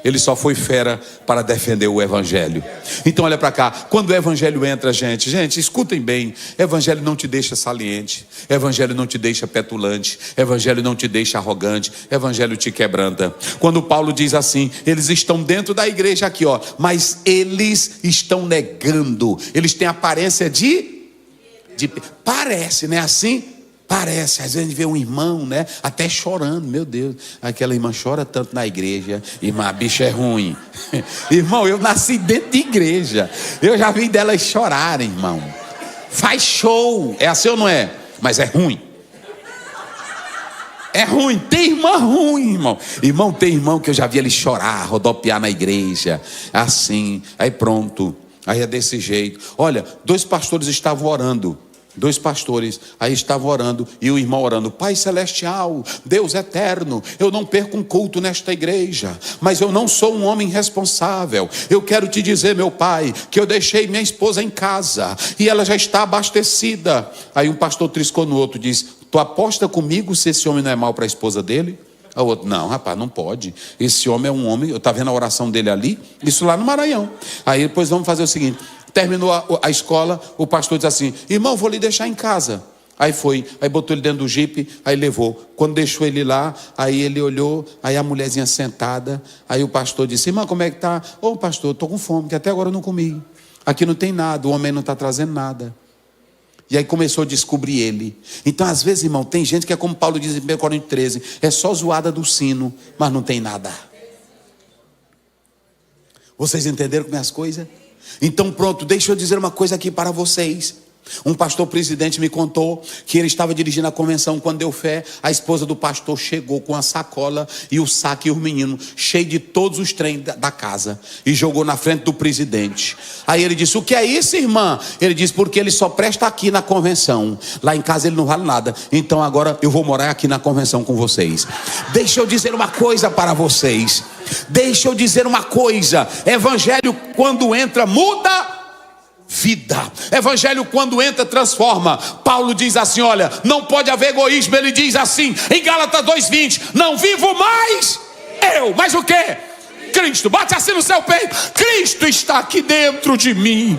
[SPEAKER 2] Ele só foi fera para defender o evangelho. Então olha para cá, quando o evangelho entra, gente, escutem bem, evangelho não te deixa saliente, evangelho não te deixa petulante, evangelho não te deixa arrogante, evangelho te quebranta. Quando Paulo diz assim, eles estão dentro da igreja aqui, ó, mas eles estão negando, eles têm aparência de parece, né, assim? Parece, às vezes a gente vê um irmão, né, até chorando, meu Deus, aquela irmã chora tanto na igreja, irmã, a bicha é ruim. Irmão, eu nasci dentro de igreja, eu já vi delas chorarem, irmão. Faz show, é assim ou não é? Mas é ruim. É ruim, tem irmã ruim, irmão. Irmão, tem irmão que eu já vi ele chorar, rodopiar na igreja, assim, aí pronto, aí é desse jeito. Olha, 2 pastores estavam orando. 2 pastores, aí estavam orando, e o irmão orando, Pai Celestial, Deus Eterno, eu não perco um culto nesta igreja, mas eu não sou um homem responsável, eu quero te dizer, meu pai, que eu deixei minha esposa em casa, e ela já está abastecida. Aí um pastor triscou no outro, diz, tu aposta comigo se esse homem não é mau para a esposa dele? O outro, não, rapaz, não pode, esse homem é um homem, eu estava vendo a oração dele ali, isso lá no Maranhão. Aí depois vamos fazer o seguinte, terminou a escola, o pastor diz assim, irmão, vou lhe deixar em casa. Aí foi, aí botou ele dentro do jipe, aí levou. Quando deixou ele lá, aí ele olhou, aí a mulherzinha sentada, aí o pastor disse, irmão, como é que tá? Ô pastor, estou com fome, que até agora eu não comi. Aqui não tem nada, o homem não está trazendo nada. E aí começou a descobrir ele. Então às vezes, irmão, tem gente que é como Paulo diz em 1 Coríntios 13, é só zoada do sino, mas não tem nada. Vocês entenderam como é as coisas? Então pronto, deixa eu dizer uma coisa aqui para vocês. Um pastor presidente me contou que ele estava dirigindo a convenção, quando deu fé, a esposa do pastor chegou com a sacola e o saco e os meninos, cheio de todos os trens da casa, e jogou na frente do presidente. Aí ele disse, o que é isso, irmã? Ele disse, porque ele só presta aqui na convenção, lá em casa ele não vale nada, então agora eu vou morar aqui na convenção com vocês. Deixa eu dizer uma coisa para vocês, deixa eu dizer uma coisa, evangelho quando entra muda vida. Evangelho quando entra transforma. Paulo diz assim, olha, não pode haver egoísmo. Ele diz assim em Gálatas 2:20, não vivo mais eu, mas o que? Cristo. Bate assim no seu peito, Cristo está aqui dentro de mim.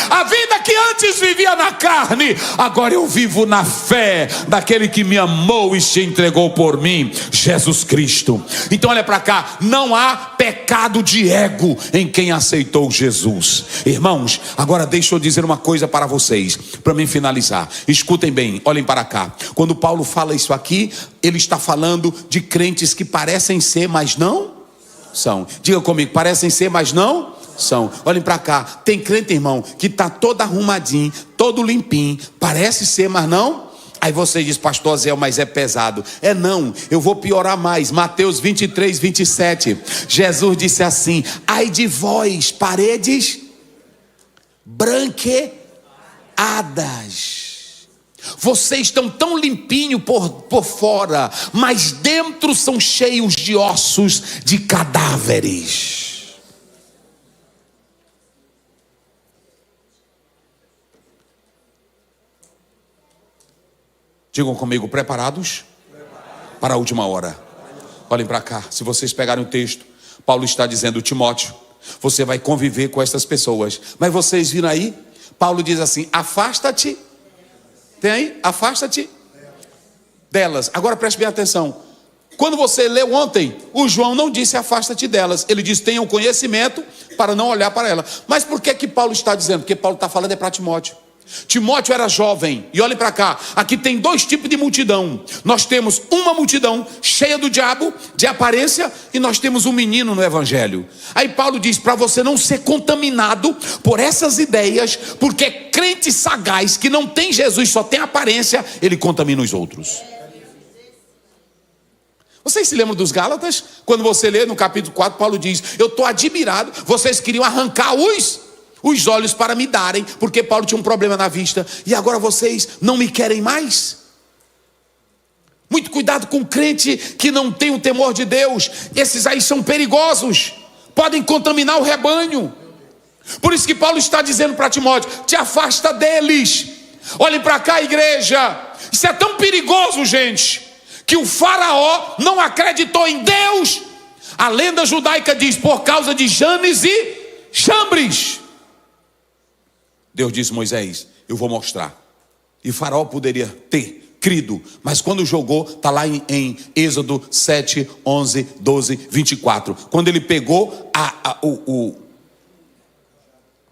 [SPEAKER 2] A vida que antes vivia na carne, agora eu vivo na fé daquele que me amou e se entregou por mim, Jesus Cristo. Então olha para cá, não há pecado de ego em quem aceitou Jesus. Irmãos, agora deixa eu dizer uma coisa para vocês, para mim finalizar. Escutem bem, olhem para cá. Quando Paulo fala isso aqui, ele está falando de crentes que parecem ser, mas não são. Diga comigo, parecem ser, mas não são. Olhem para cá, tem crente, irmão, que está todo arrumadinho, todo limpinho, parece ser, mas não. Aí você diz, pastor Zé, mas é pesado. É não, eu vou piorar mais. Mateus 23:27, Jesus disse assim, ai de vós, paredes branqueadas, vocês estão tão limpinhos por fora, mas dentro são cheios de ossos de cadáveres. Digam comigo, preparados para a última hora. Olhem para cá, se vocês pegarem o texto, Paulo está dizendo, Timóteo, você vai conviver com essas pessoas. Mas vocês viram aí? Paulo diz assim, afasta-te. Tem aí? Afasta-te delas. Agora preste bem atenção. Quando você leu ontem, o João não disse afasta-te delas. Ele disse, tenha o conhecimento para não olhar para ela. Mas por que Paulo está dizendo? Porque Paulo está falando é para Timóteo. Timóteo era jovem, e olhe para cá, aqui tem 2 tipos de multidão. Nós temos uma multidão cheia do diabo, de aparência, e nós temos um menino no evangelho. Aí Paulo diz para você não ser contaminado por essas ideias, porque crente sagaz que não tem Jesus, só tem aparência, ele contamina os outros. Vocês se lembram dos Gálatas? Quando você lê no capítulo 4, Paulo diz, eu estou admirado, vocês queriam arrancar os olhos para me darem, porque Paulo tinha um problema na vista, e agora vocês não me querem mais? Muito cuidado com crente que não tem o temor de Deus. Esses aí são perigosos, podem contaminar o rebanho. Por isso que Paulo está dizendo para Timóteo, te afasta deles. Olhem para cá, igreja, isso é tão perigoso, gente,
[SPEAKER 1] que o faraó não acreditou em Deus. A lenda judaica diz, por causa de Janes e Jambres. Deus disse: Moisés, eu vou mostrar. E faraó poderia ter crido, mas quando jogou, está lá em Êxodo 7, 11, 12, 24. Quando ele pegou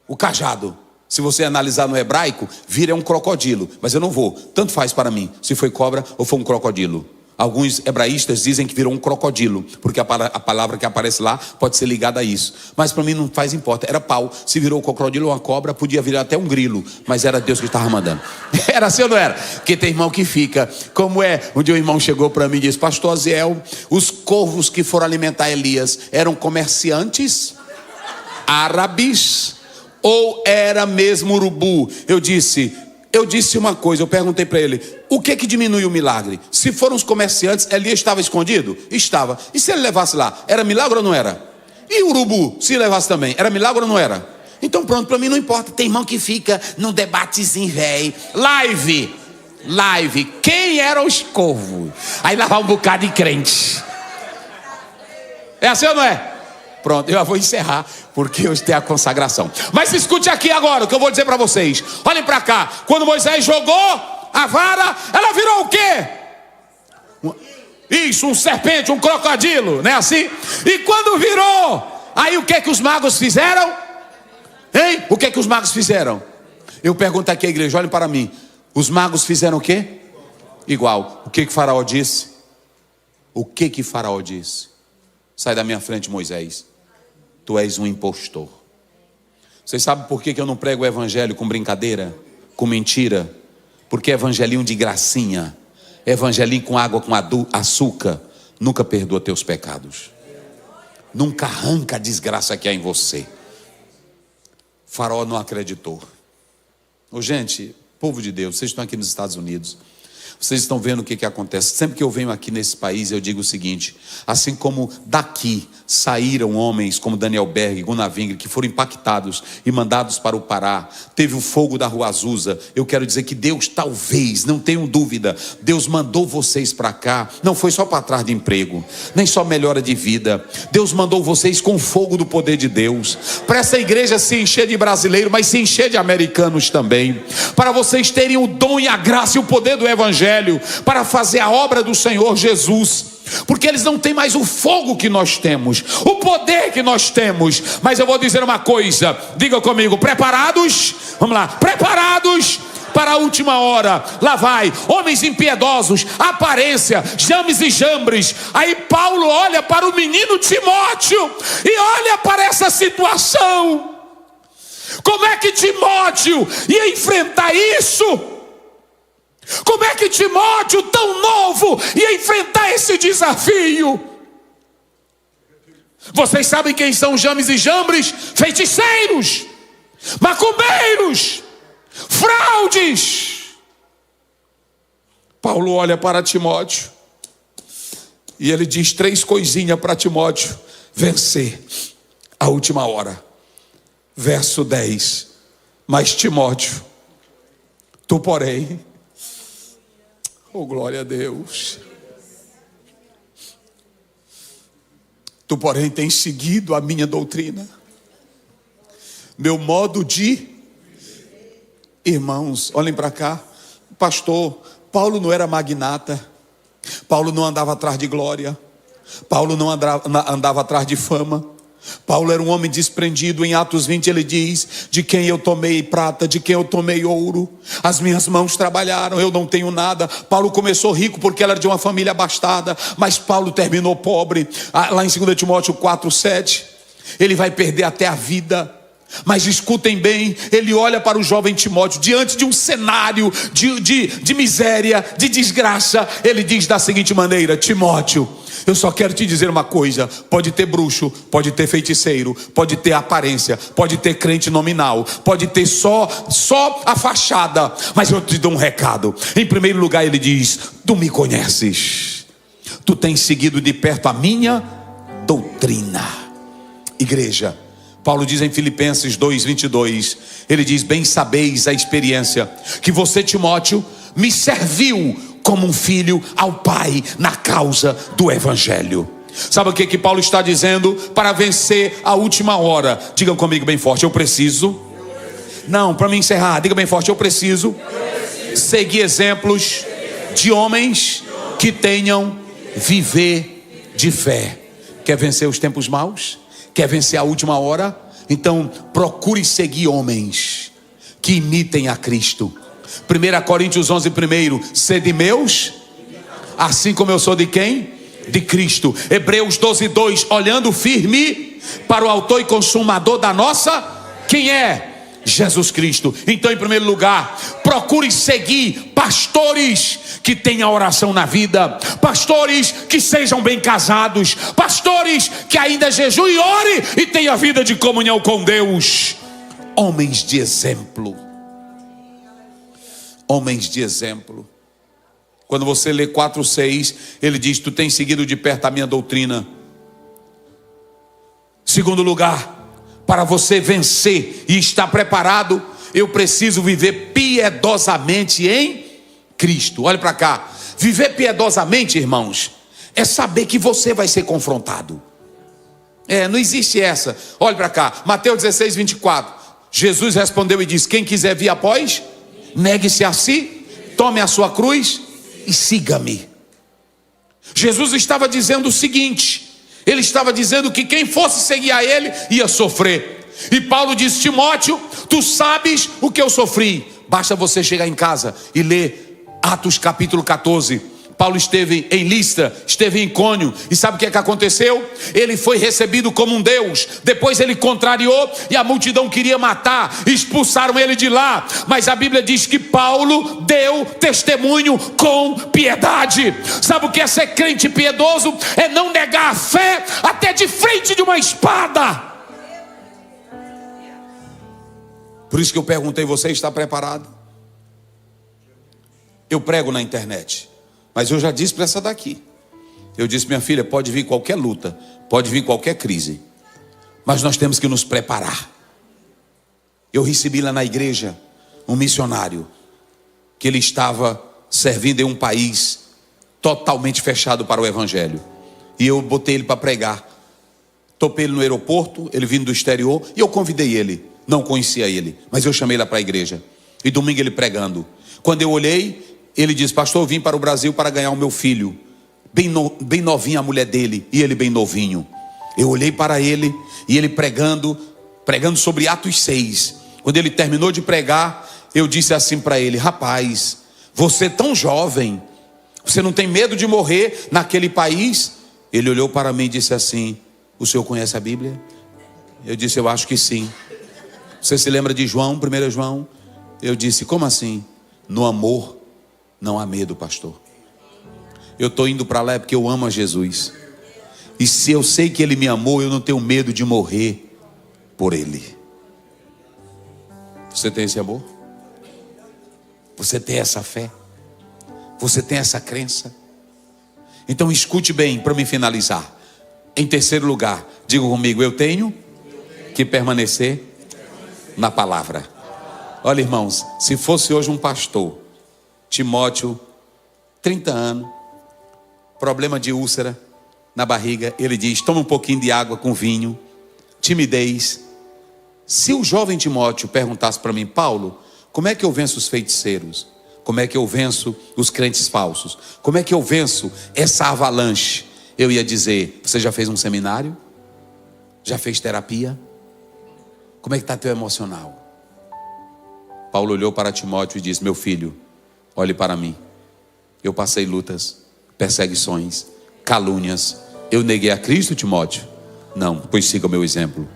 [SPEAKER 1] o cajado, se você analisar no hebraico, vira um crocodilo. Mas eu não vou, tanto faz para mim se foi cobra ou foi um crocodilo. Alguns hebraístas dizem que virou um crocodilo, porque a palavra que aparece lá pode ser ligada a isso. Mas para mim não faz importa, era pau. Se virou um crocodilo ou uma cobra, podia virar até um grilo, mas era Deus que estava mandando. Era assim ou não era? Porque tem irmão que fica, como é? Um dia um irmão chegou para mim e disse: Pastor Aziel, os corvos que foram alimentar Elias eram comerciantes árabes ou era mesmo urubu? Eu disse uma coisa, eu perguntei para ele: o que diminui o milagre? Se foram os comerciantes, Elias estava escondido? Estava. E se ele levasse lá, era milagre ou não era? E o urubu, se levasse também, era milagre ou não era? Então pronto, para mim não importa. Tem irmão que fica num debatezinho velho. Live, quem eram os corvos? Aí lá vai um bocado de crente. É assim ou não é? Pronto, eu vou encerrar, porque hoje tem a consagração. Mas escute aqui agora o que eu vou dizer para vocês. Olhem para cá. Quando Moisés jogou a vara, ela virou o quê? Isso, um serpente, um crocodilo, não é assim? E quando virou, aí o que os magos fizeram? Hein? O que os magos fizeram? Eu pergunto aqui à igreja, olhem para mim. Os magos fizeram o quê? Igual. O que Faraó disse? O que Faraó disse? Sai da minha frente, Moisés. Tu és um impostor. Vocês sabem por que eu não prego o evangelho com brincadeira, com mentira? Porque evangelinho de gracinha, evangelinho com água, com açúcar, nunca perdoa teus pecados. Nunca arranca a desgraça que há em você. Faraó não acreditou. Gente, povo de Deus, vocês estão aqui nos Estados Unidos. Vocês estão vendo o que acontece. Sempre que eu venho aqui nesse país, eu digo o seguinte: assim como daqui saíram homens como Daniel Berg, Gunnar Wingre, que foram impactados e mandados para o Pará, teve o fogo da Rua Azusa. Eu quero dizer que Deus, talvez, não tenham dúvida, Deus mandou vocês para cá. Não foi só para trás de emprego, nem só melhora de vida. Deus mandou vocês com o fogo do poder de Deus, para essa igreja se encher de brasileiros, mas se encher de americanos também, para vocês terem o dom e a graça e o poder do evangelho, para fazer a obra do Senhor Jesus. Porque eles não têm mais o fogo que nós temos, o poder que nós temos. Mas eu vou dizer uma coisa, diga comigo: preparados? Vamos lá, preparados para a última hora. Lá vai, homens impiedosos, aparência, James e Jambres. Aí Paulo olha para o menino Timóteo e olha para essa situação. Como é que Timóteo ia enfrentar isso? Como é que Timóteo, tão novo, ia enfrentar esse desafio? Vocês sabem quem são James e Jambres? Feiticeiros, macumbeiros, fraudes. Paulo olha para Timóteo e ele diz 3 coisinhas para Timóteo vencer a última hora. Verso 10: mas Timóteo, tu porém, oh glória a Deus, tu porém tens seguido a minha doutrina, meu modo de... Irmãos, olhem para cá. Pastor, Paulo não era magnata, Paulo não andava atrás de glória, Paulo não andava atrás de fama. Paulo era um homem desprendido. Em Atos 20 ele diz: de quem eu tomei prata, de quem eu tomei ouro, as minhas mãos trabalharam, eu não tenho nada. Paulo começou rico porque era de uma família abastada, mas Paulo terminou pobre. Lá em 2 Timóteo 4:7, ele vai perder até a vida. Mas escutem bem, ele olha para o jovem Timóteo, diante de um cenário de miséria, de desgraça. Ele diz da seguinte maneira: Timóteo, eu só quero te dizer uma coisa. Pode ter bruxo, pode ter feiticeiro, pode ter aparência, pode ter crente nominal, pode ter só a fachada, mas eu te dou um recado. Em primeiro lugar ele diz: tu me conheces, tu tens seguido de perto a minha doutrina. Igreja, Paulo diz em Filipenses 2:22, ele diz: bem sabeis a experiência que você, Timóteo, me serviu como um filho ao Pai na causa do Evangelho. Sabe o que Paulo está dizendo? Para vencer a última hora, digam comigo bem forte, eu preciso. Não, para me encerrar, diga bem forte, eu preciso seguir exemplos de homens que tenham viver de fé. Quer vencer os tempos maus? Quer vencer a última hora? Então procure seguir homens que imitem a Cristo. 1 Coríntios 11:1, sede meus, assim como eu sou de quem? De Cristo. Hebreus 12:2, olhando firme para o autor e consumador da nossa, quem é? Jesus Cristo. Então, em primeiro lugar, procure seguir pastores que tenham oração na vida, pastores que sejam bem casados, pastores que ainda jejuem e ore e tenha vida de comunhão com Deus. Homens de exemplo. Homens de exemplo. Quando você lê 4:6, ele diz: tu tens seguido de perto a minha doutrina. Segundo lugar, para você vencer e estar preparado, eu preciso viver piedosamente em Cristo. Olha para cá. Viver piedosamente, irmãos, é saber que você vai ser confrontado. Não existe essa. Olha para cá, Mateus 16:24. Jesus respondeu e disse: quem quiser vir após, negue-se a si, tome a sua cruz e siga-me. Jesus estava dizendo o seguinte: ele estava dizendo que quem fosse seguir a ele ia sofrer. E Paulo disse: Timóteo, tu sabes o que eu sofri. Basta você chegar em casa e ler Atos capítulo 14. Paulo esteve em Listra, esteve em Icônio, e sabe o que aconteceu? Ele foi recebido como um Deus. Depois ele contrariou e a multidão queria matar, expulsaram ele de lá. Mas a Bíblia diz que Paulo deu testemunho com piedade. Sabe o que é ser crente piedoso? É não negar a fé até de frente de uma espada. Por isso que eu perguntei: você está preparado? Eu prego na internet, mas eu já disse para essa daqui. Eu disse: minha filha, pode vir qualquer luta, pode vir qualquer crise, mas nós temos que nos preparar. Eu recebi lá na igreja um missionário que ele estava servindo em um país totalmente fechado para o evangelho. E eu botei ele para pregar. Topei ele no aeroporto, ele vindo do exterior, e eu convidei ele. Não conhecia ele, mas eu chamei ele para a igreja. E domingo ele pregando. Quando eu olhei, ele disse: pastor, eu vim para o Brasil para ganhar o meu filho. Bem novinha a mulher dele, e ele bem novinho. Eu olhei para ele, e ele pregando sobre Atos 6. Quando ele terminou de pregar, eu disse assim para ele: rapaz, você é tão jovem, você não tem medo de morrer naquele país? Ele olhou para mim e disse assim: o senhor conhece a Bíblia? Eu disse: eu acho que sim. Você se lembra de João, 1 João? Eu disse: como assim? No amor não há medo, pastor. Eu estou indo para lá porque eu amo a Jesus. E se eu sei que Ele me amou, eu não tenho medo de morrer por Ele. Você tem esse amor? Você tem essa fé? Você tem essa crença? Então escute bem para me finalizar. Em terceiro lugar, diga comigo: eu tenho que permanecer na palavra. Olha, irmãos, se fosse hoje um pastor, Timóteo, 30 anos, problema de úlcera na barriga, ele diz: toma um pouquinho de água com vinho, timidez. Se o jovem Timóteo perguntasse para mim: Paulo, como é que eu venço os feiticeiros? Como é que eu venço os crentes falsos? Como é que eu venço essa avalanche? Eu ia dizer: você já fez um seminário? Já fez terapia? Como é que está teu emocional? Paulo olhou para Timóteo e disse: meu filho, olhe para mim. Eu passei lutas, perseguições, calúnias. Eu neguei a Cristo, Timóteo? Não, pois siga o meu exemplo.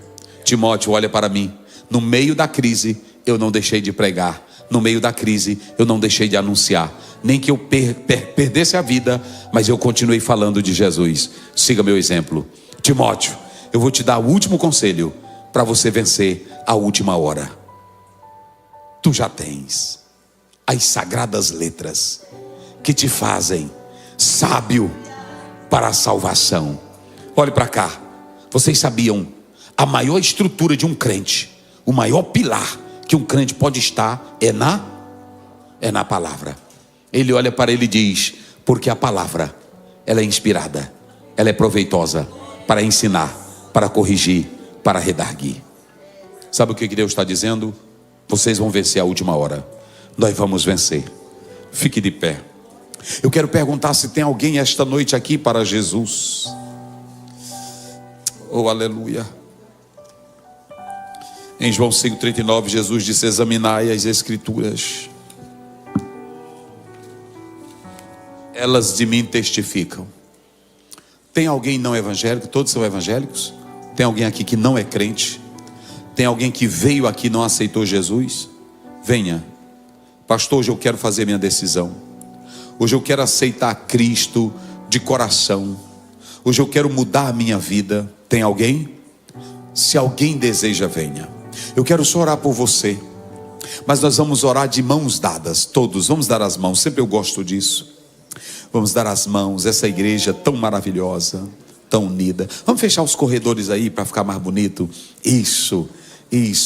[SPEAKER 1] Timóteo, olha para mim. No meio da crise, eu não deixei de pregar. No meio da crise, eu não deixei de anunciar. Nem que eu perdesse a vida, mas eu continuei falando de Jesus. Siga meu exemplo. Timóteo, eu vou te dar o último conselho para você vencer a última hora. Tu já tens as sagradas letras que te fazem sábio para a salvação. Olhe para cá. Vocês sabiam, a maior estrutura de um crente, o maior pilar que um crente pode estar é na palavra. Ele olha para ele e diz: porque a palavra, ela é inspirada, ela é proveitosa para ensinar, para corrigir, para redarguir. Sabe o que Deus está dizendo? Vocês vão vencer a última hora. Nós vamos vencer. Fique de pé. Eu quero perguntar se tem alguém esta noite aqui para Jesus. Oh, aleluia. Em João 5,39, Jesus disse: examinai as Escrituras, elas de mim testificam. Tem alguém não evangélico? Todos são evangélicos? Tem alguém aqui que não é crente? Tem alguém que veio aqui e não aceitou Jesus? Venha. Pastor, hoje eu quero fazer minha decisão. Hoje eu quero aceitar Cristo de coração. Hoje eu quero mudar a minha vida. Tem alguém? Se alguém deseja, venha. Eu quero só orar por você, mas nós vamos orar de mãos dadas. Todos, vamos dar as mãos. Sempre eu gosto disso. Vamos dar as mãos. Essa igreja tão maravilhosa, tão unida. Vamos fechar os corredores aí para ficar mais bonito. Isso,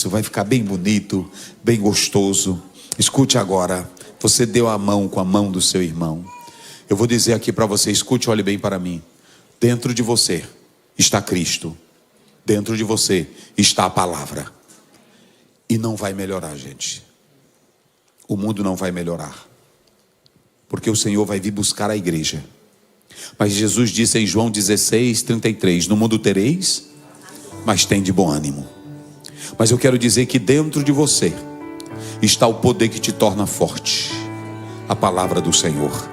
[SPEAKER 1] vai ficar bem bonito, bem gostoso. Escute agora. Você deu a mão com a mão do seu irmão. Eu vou dizer aqui para você, escute, olhe bem para mim. Dentro de você está Cristo. Dentro de você está a palavra. E não vai melhorar, gente. O mundo não vai melhorar, porque o Senhor vai vir buscar a igreja. Mas Jesus disse em João 16:33: no mundo tereis, mas tem de bom ânimo. Mas eu quero dizer que dentro de você está o poder que te torna forte. A palavra do Senhor.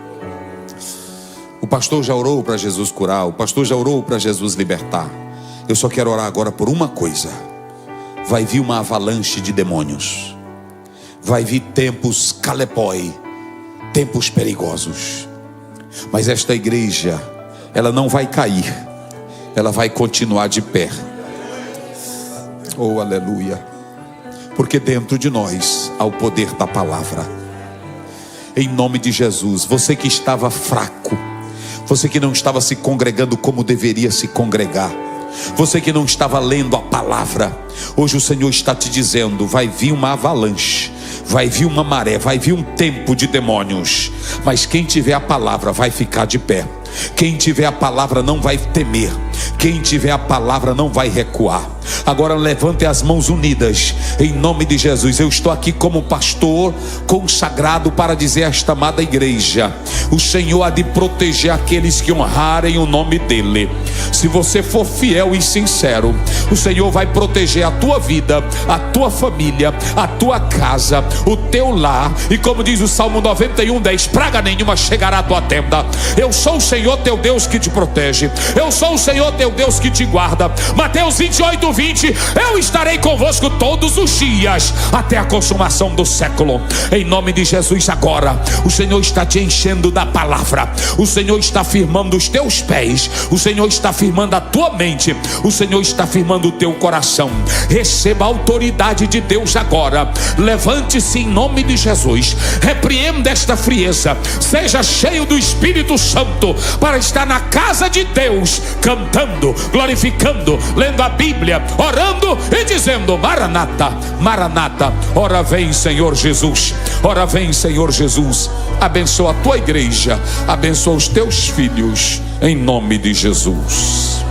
[SPEAKER 1] O pastor já orou para Jesus curar. O pastor já orou para Jesus libertar. Eu só quero orar agora por uma coisa. Vai vir uma avalanche de demônios. Vai vir tempos calepói, tempos perigosos. Mas esta igreja, ela não vai cair. Ela vai continuar de pé. Oh, aleluia. Porque dentro de nós há o poder da palavra. Em nome de Jesus, você que estava fraco, você que não estava se congregando como deveria se congregar, você que não estava lendo a palavra, hoje o Senhor está te dizendo: vai vir uma avalanche, vai vir uma maré, vai vir um tempo de demônios. Mas quem tiver a palavra vai ficar de pé. Quem tiver a palavra não vai temer. Quem tiver a palavra não vai recuar. Agora levante as mãos unidas em nome de Jesus. Eu estou aqui como pastor consagrado para dizer a esta amada igreja: o Senhor há de proteger aqueles que honrarem o nome dele. Se você for fiel e sincero, o Senhor vai proteger a tua vida, a tua família, a tua casa, o teu lar. E como diz o Salmo 91:10: praga nenhuma chegará à tua tenda. Eu sou o Senhor teu Deus que te protege. Eu sou o Senhor teu Deus que te guarda. Mateus 28:20: eu estarei convosco todos os dias até a consumação do século. Em nome de Jesus, agora o Senhor está te enchendo da palavra. O Senhor está firmando os teus pés. O Senhor está firmando a tua mente. O Senhor está firmando o teu coração. Receba a autoridade de Deus agora. Levante-se em nome de Jesus. Repreenda esta frieza. Seja cheio do Espírito Santo para estar na casa de Deus, cantando, glorificando, lendo a Bíblia, orando e dizendo: Maranata, Maranata. Ora vem, Senhor Jesus. Ora vem, Senhor Jesus. Abençoa a tua igreja, abençoa os teus filhos, em nome de Jesus.